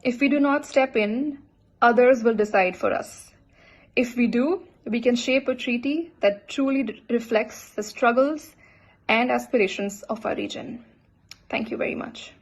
If we do not step in, others will decide for us. If we do, we can shape a treaty that truly reflects the struggles and aspirations of our region. Thank you very much.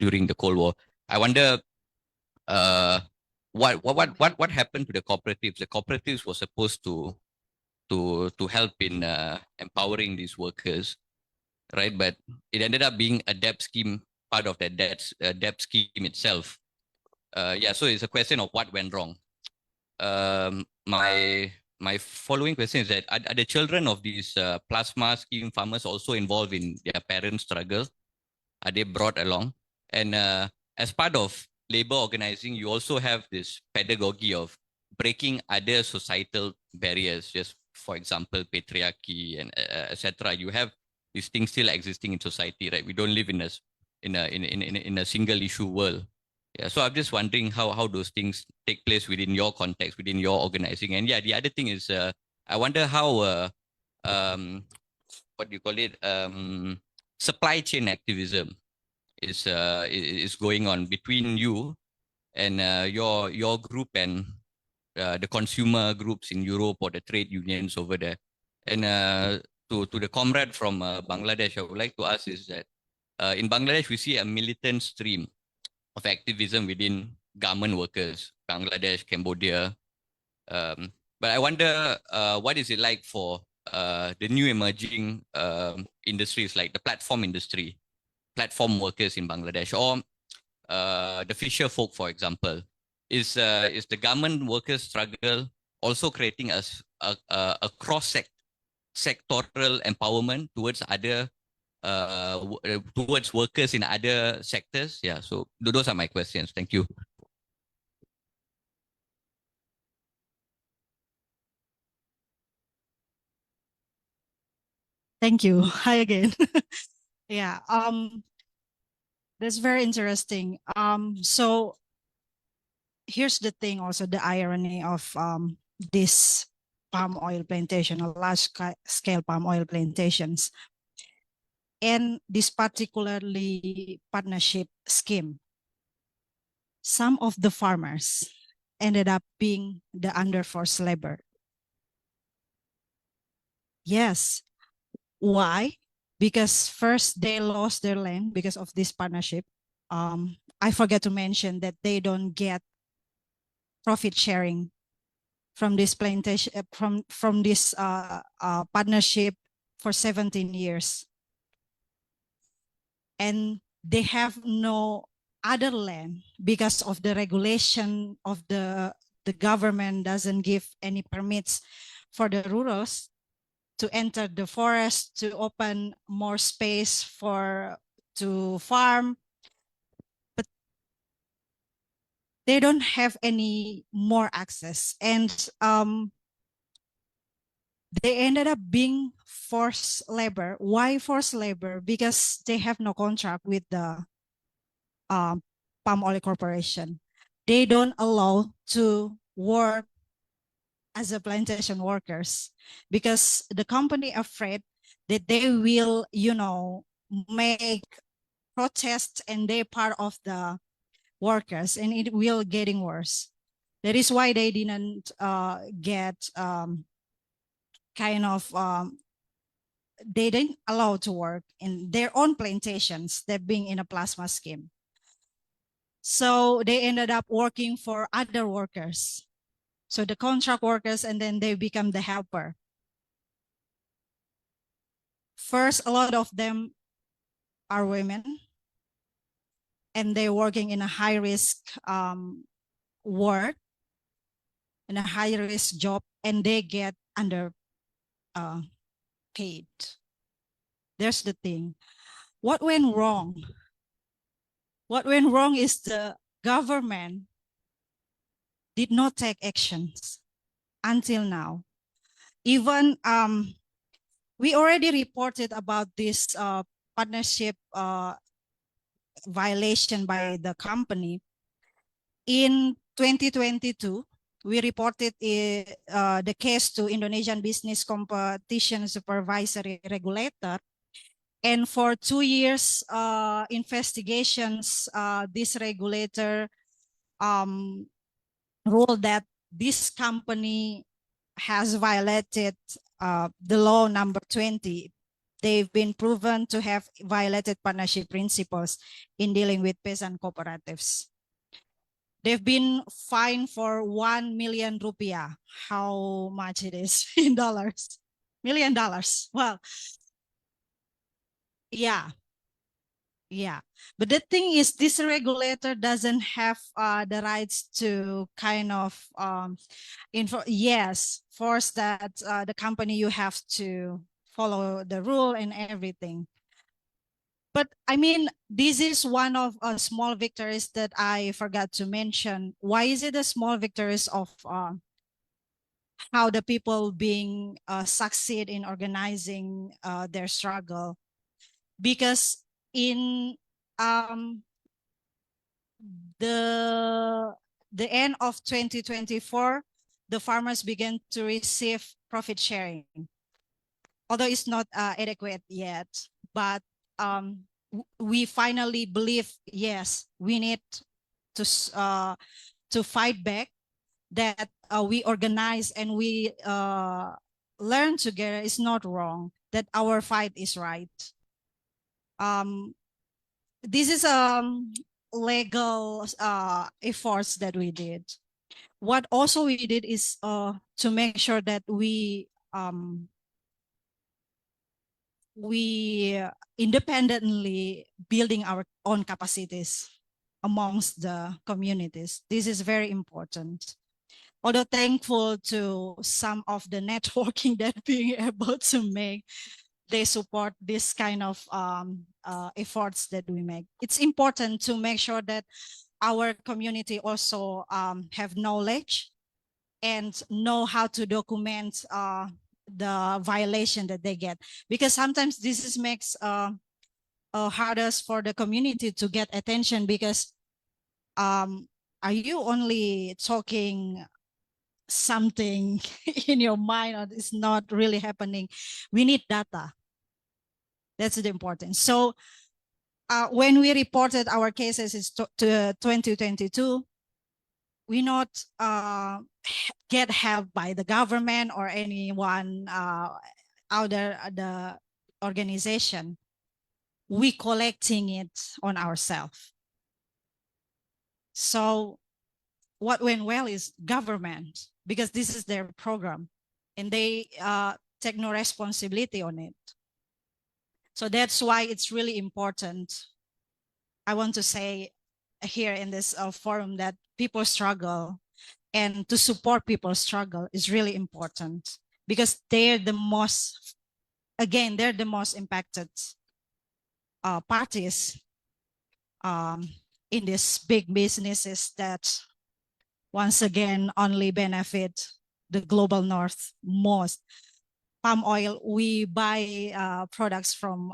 during the Cold War. I wonder what happened to the cooperatives? The cooperatives were supposed to help in empowering these workers, right? But it ended up being a debt scheme, part of that debt scheme itself. Yeah, so it's a question of what went wrong. My following question is that are the children of these plasma scheme farmers also involved in their parents' struggle? Are they brought along? And as part of labor organizing, you also have this pedagogy of breaking other societal barriers. Just for example, patriarchy and etc. You have these things still existing in society, right? We don't live in a single issue world. Yeah, so I'm just wondering how those things take place within your context, within your organizing. And yeah, the other thing is, I wonder how what do you call it? Supply chain activism is going on between you and your group and the consumer groups in Europe or the trade unions over there. And to the comrade from Bangladesh, I would like to ask is that in Bangladesh we see a militant stream of activism within garment workers, Bangladesh, Cambodia. But I wonder what is it like for the new emerging industries like the platform industry, platform workers in Bangladesh, or the fisher folk, for example. Is the garment workers struggle also creating a sectoral empowerment towards other towards workers in other sectors? Yeah, so those are my questions. Thank you. Thank you. Hi again. Yeah, that's very interesting. So here's the thing also, the irony of this palm oil plantation, or large scale palm oil plantations, and this particularly partnership scheme. Some of the farmers ended up being the under forced labor. Yes. Why? Because first they lost their land because of this partnership. I forgot to mention that they don't get profit sharing from this plantation, from this partnership for 17 years. And they have no other land because of the regulation of the government doesn't give any permits for the rurals to enter the forest, to open more space to farm. But they don't have any more access. And they ended up being forced labor. Why forced labor? Because they have no contract with the palm oil corporation. They don't allow to work as a plantation workers because the company afraid that they will, make protests and they're part of the workers and it will getting worse. That is why they didn't get they didn't allow to work in their own plantations, that being in a plasma scheme. So they ended up working for other workers. So the contract workers, and then they become the helper. First, a lot of them are women, and they're working in a high-risk work, in a high-risk job, and they get underpaid. There's the thing. What went wrong? What went wrong is the government did not take actions until now. Even we already reported about this partnership violation by the company. In 2022, we reported the case to Indonesian Business Competition Supervisory Regulator. And for 2 years investigations, this regulator ruled that this company has violated the law number 20, they've been proven to have violated partnership principles in dealing with peasant cooperatives. They've been fined for 1 million rupiah. How much it is in dollars? $1 million. Well, yeah. Yeah, but the thing is, this regulator doesn't have the rights to kind of force that the company, you have to follow the rule and everything. But I mean, this is one of small victories that I forgot to mention. Why is it a small victories of how the people being succeed in organizing their struggle? Because in the end of 2024, the farmers began to receive profit sharing, although it's not adequate yet. But we finally believe, yes, we need to fight back, that we organize and we learn together is not wrong, that our fight is right. This is legal efforts that we did. What also we did is to make sure that we independently building our own capacities amongst the communities. This is very important. Although thankful to some of the networking that being able to make, they support this kind of efforts that we make. It's important to make sure that our community also have knowledge and know how to document the violation that they get, because sometimes this is makes hardest for the community to get attention, because are you only talking something in your mind, or it's not really happening? We need data. That's the important. So when we reported our cases to 2022, we not get help by the government or anyone other the organization. We collecting it on ourselves. So what went well is government, because this is their program and they take no responsibility on it. So that's why it's really important. I want to say here in this forum that people struggle, and to support people's struggle is really important, because they're the most, again, they're the most impacted parties in these big businesses that once again only benefit the global north most. Palm oil, we buy products from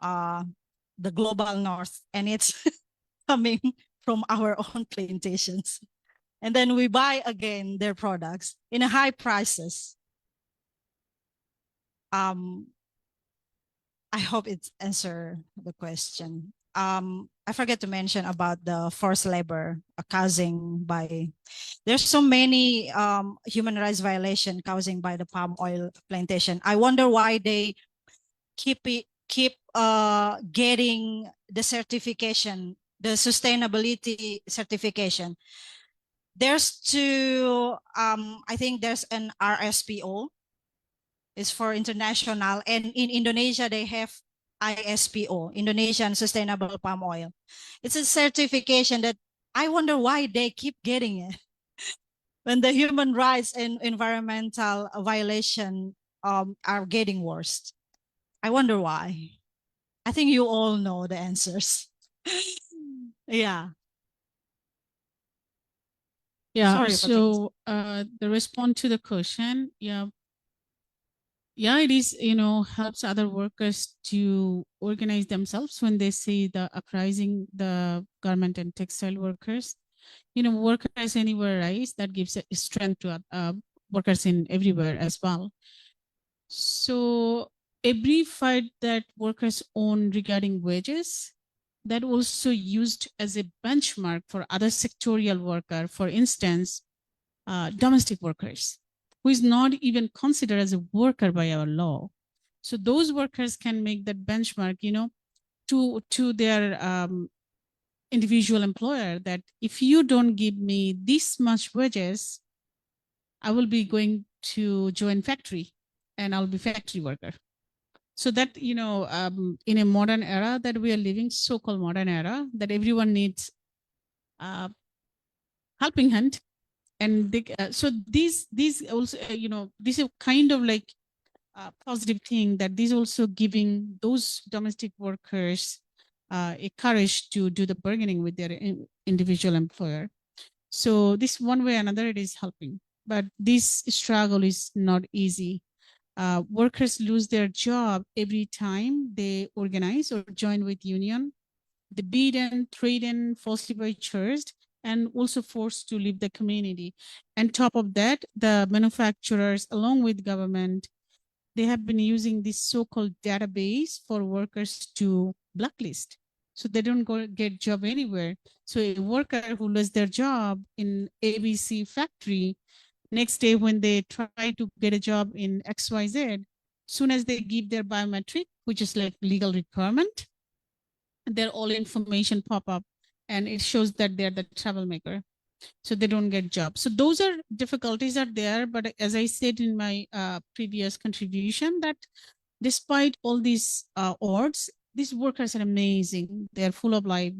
the global north, and it's coming from our own plantations. And then we buy again their products in a high prices. I hope it's answer the question. I forget to mention about the forced labor causing by, there's so many human rights violation causing by the palm oil plantation. I wonder why they keep getting the certification, the sustainability certification. There's two, I think there's an RSPO, is for international, and in Indonesia they have ISPO, Indonesian Sustainable Palm Oil. It's a certification that I wonder why they keep getting it when the human rights and environmental violation are getting worse. I wonder why. I think you all know the answers. Yeah. Yeah. Sorry, So the response to the question, yeah, it is, helps other workers to organize themselves when they see the uprising, the garment and textile workers. Workers anywhere rise, that gives a strength to workers in everywhere as well. So every fight that workers own regarding wages, that also used as a benchmark for other sectorial worker, for instance, domestic workers, who is not even considered as a worker by our law. So those workers can make that benchmark, to their individual employer, that if you don't give me this much wages, I will be going to join factory and I'll be factory worker. So that, in a modern era that we are living, so-called modern era, that everyone needs helping hand. And so these also, this is kind of like a positive thing, that these also giving those domestic workers a courage to do the bargaining with their individual employer. So this one way or another, it is helping. But this struggle is not easy. Workers lose their job every time they organize or join with union. They beaten, threatened, falsely charged, and also forced to leave the community. And top of that, the manufacturers, along with government, they have been using this so-called database for workers to blacklist. So they don't get job anywhere. So a worker who loses their job in ABC factory, next day when they try to get a job in XYZ, soon as they give their biometric, which is like legal requirement, their all information pop up and it shows that they're the troublemaker. So they don't get jobs. So those are difficulties are there. But as I said in my previous contribution, that despite all these odds, these workers are amazing. They're full of life.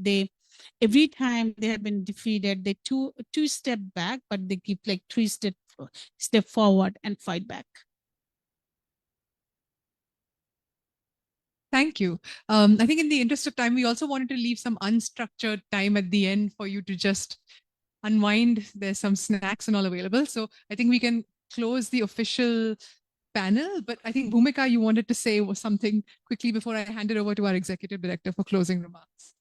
Every time they have been defeated, they two step back, but they keep like three step forward and fight back. Thank you. I think in the interest of time, we also wanted to leave some unstructured time at the end for you to just unwind. There's some snacks and all available. So I think we can close the official panel, but I think Bhoomika, you wanted to say something quickly before I hand it over to our executive director for closing remarks.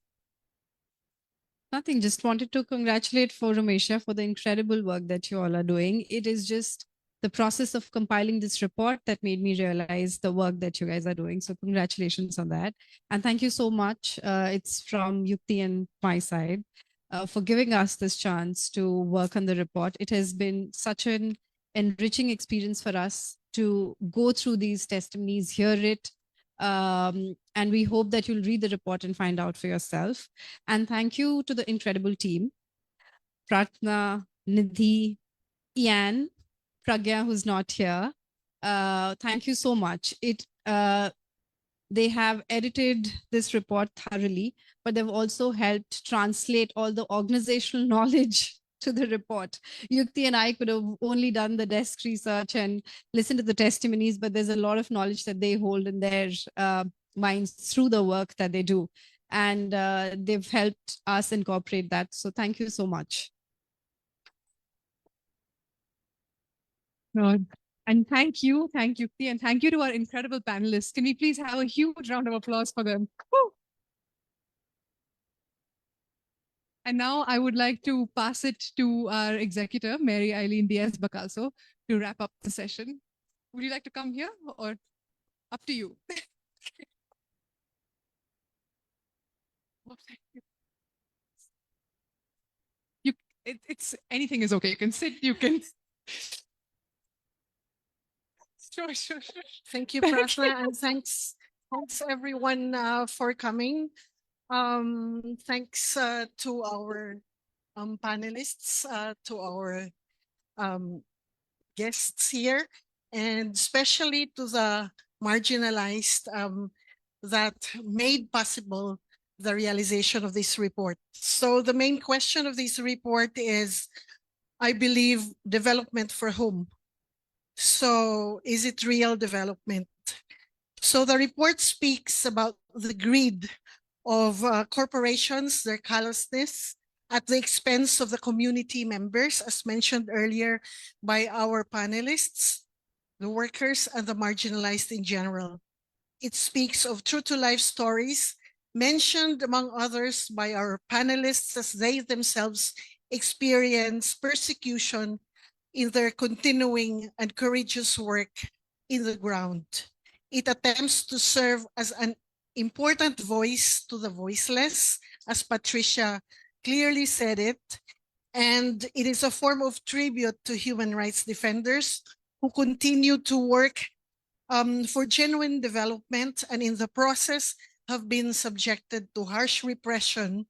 Nothing, just wanted to congratulate Forum Asia for the incredible work that you all are doing. It is just the process of compiling this report that made me realize the work that you guys are doing. So congratulations on that. And thank you so much. It's from Yukti and my side for giving us this chance to work on the report. It has been such an enriching experience for us to go through these testimonies, hear it, and we hope that you'll read the report and find out for yourself. And thank you to the incredible team, Pratna, Nidhi, Ian, Pragya, who's not here. Thank you so much. They have edited this report thoroughly, but they've also helped translate all the organizational knowledge to the report. Yukti and I could have only done the desk research and listened to the testimonies, but there's a lot of knowledge that they hold in their minds through the work that they do. And they've helped us incorporate that. So thank you so much. And thank you, Yukti, and thank you to our incredible panelists. Can we please have a huge round of applause for them? Woo! And now I would like to pass it to our executor, Mary Aileen Diez-Bacalso, to wrap up the session. Would you like to come here or up to you? It's anything is okay. You can sit, you can. Sure. Thank you, Pratna, and thanks everyone for coming. Thanks to our panelists, to our guests here, and especially to the marginalized that made possible the realization of this report. So the main question of this report is, I believe, development for whom? So is it real development? So the report speaks about the greed of corporations, their callousness at the expense of the community members, as mentioned earlier by our panelists, the workers and the marginalized in general. It speaks of true-to-life stories mentioned, among others, by our panelists as they themselves experience persecution in their continuing and courageous work in the ground. It attempts to serve as an important voice to the voiceless, as Patricia clearly said it, and it is a form of tribute to human rights defenders who continue to work for genuine development, and in the process have been subjected to harsh repression.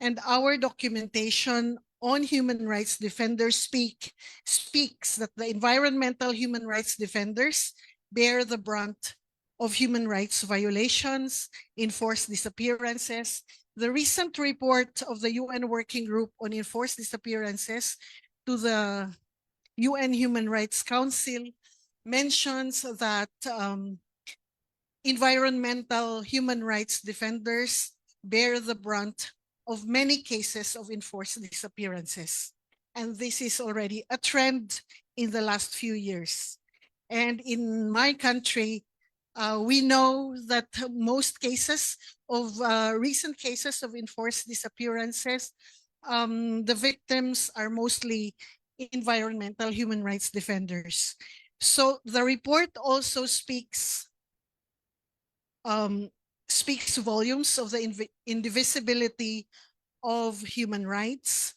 And our documentation on human rights defenders speaks that the environmental human rights defenders bear the brunt of human rights violations, enforced disappearances. The recent report of the UN Working Group on Enforced Disappearances to the UN Human Rights Council mentions that environmental human rights defenders bear the brunt of many cases of enforced disappearances. And this is already a trend in the last few years. And in my country, we know that most cases of recent cases of enforced disappearances, the victims are mostly environmental human rights defenders. So the report also speaks volumes of the indivisibility of human rights.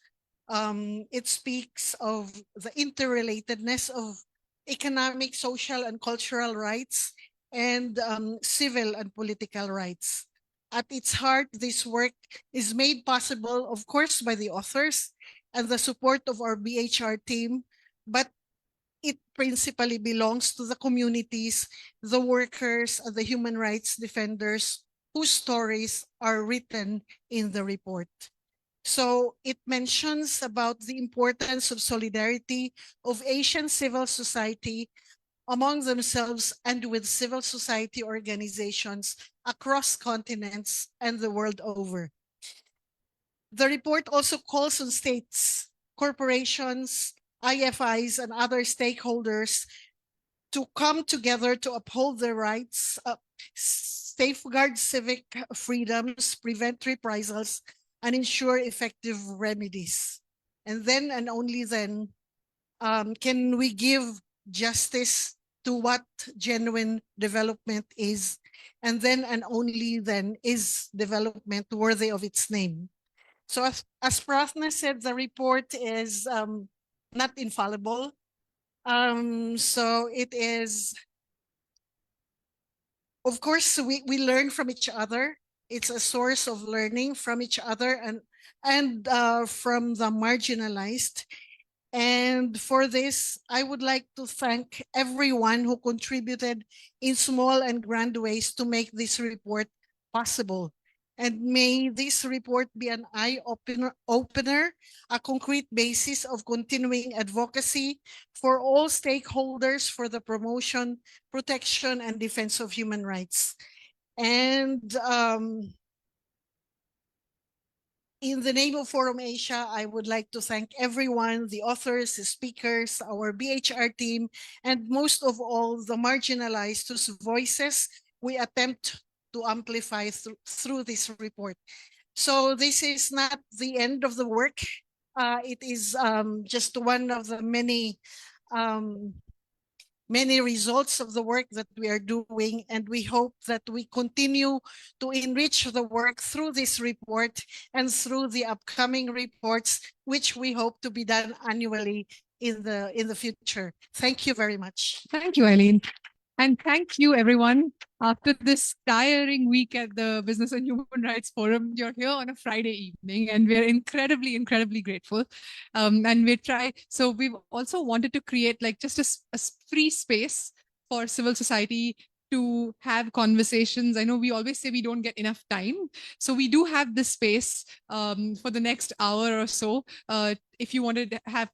It speaks of the interrelatedness of economic, social, and cultural rights, and civil and political rights. At its heart, this work is made possible, of course, by the authors and the support of our BHR team, but it principally belongs to the communities, the workers, and the human rights defenders whose stories are written in the report. So it mentions about the importance of solidarity of Asian civil society among themselves and with civil society organizations across continents and the world over. The report also calls on states, corporations, IFIs, and other stakeholders to come together to uphold their rights, safeguard civic freedoms, prevent reprisals, and ensure effective remedies. And then and only then can we give justice to what genuine development is. And then and only then is development worthy of its name. So as Prafna said, the report is not infallible. So it is, of course, we learn from each other. It's a source of learning from each other and from the marginalized. And for this, I would like to thank everyone who contributed in small and grand ways to make this report possible. And may this report be an eye-opener, a concrete basis of continuing advocacy for all stakeholders for the promotion, protection, and defense of human rights. And in the name of Forum Asia, I would like to thank everyone, the authors, the speakers, our BHR team, and most of all, the marginalized whose voices we attempt to amplify through this report. So this is not the end of the work. It is just one of the many results of the work that we are doing, and we hope that we continue to enrich the work through this report and through the upcoming reports, which we hope to be done annually in the future. Thank you very much. Thank you, Aileen. And thank you, everyone. After this tiring week at the Business and Human Rights Forum, you're here on a Friday evening, and we're incredibly, incredibly grateful. And so we've also wanted to create like just a free space for civil society to have conversations. I know we always say we don't get enough time. So we do have this space for the next hour or so. If you wanted to have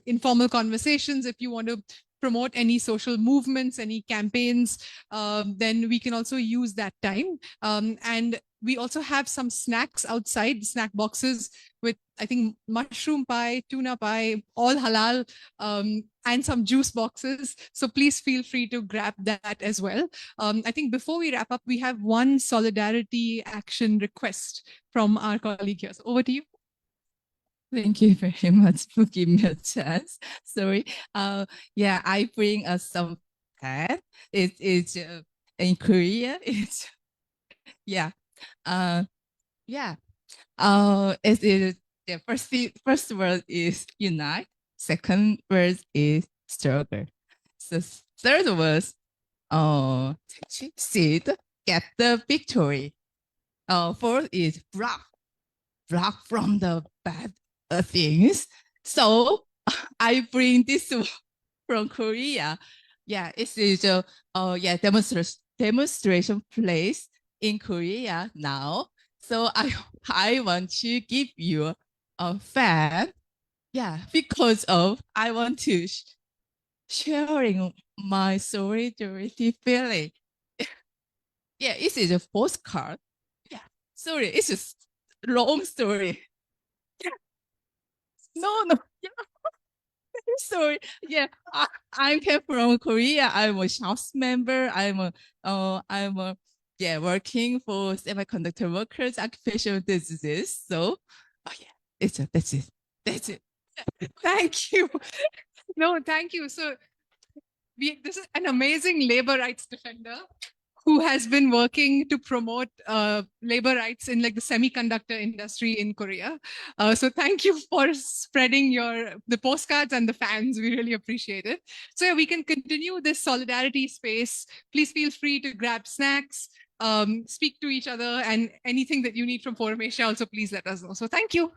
informal conversations, if you want to promote any social movements, any campaigns, then we can also use that time. And we also have some snacks outside, snack boxes with, I think, mushroom pie, tuna pie, all halal, and some juice boxes. So please feel free to grab that as well. I think before we wrap up, we have one solidarity action request from our colleague here. So over to you. Thank you very much for giving me a chance. Sorry. Yeah, I bring us some pad. It's in Korea. It's yeah. Yeah. It is the first word is unite. Second word is struggle. So third word succeed, get the victory. Fourth is block from the bad things. So I bring this from Korea. Yeah, it is a demonstration place in Korea now. So I want to give you a fan. Yeah, because of I want to sharing my solidarity feeling. Yeah, it is a postcard. Yeah, sorry, it's just long story. Yeah. No. Yeah. Sorry. Yeah, I came from Korea. I'm a house member. I'm a working for semiconductor workers occupational diseases. So, that's it. That's it. Thank you. No, thank you. So this is an amazing labor rights defender who has been working to promote labor rights in like the semiconductor industry in Korea. So thank you for spreading the postcards and the fans. We really appreciate it. So yeah, we can continue this solidarity space. Please feel free to grab snacks, speak to each other, and anything that you need from Forum Asia also please let us know. So thank you.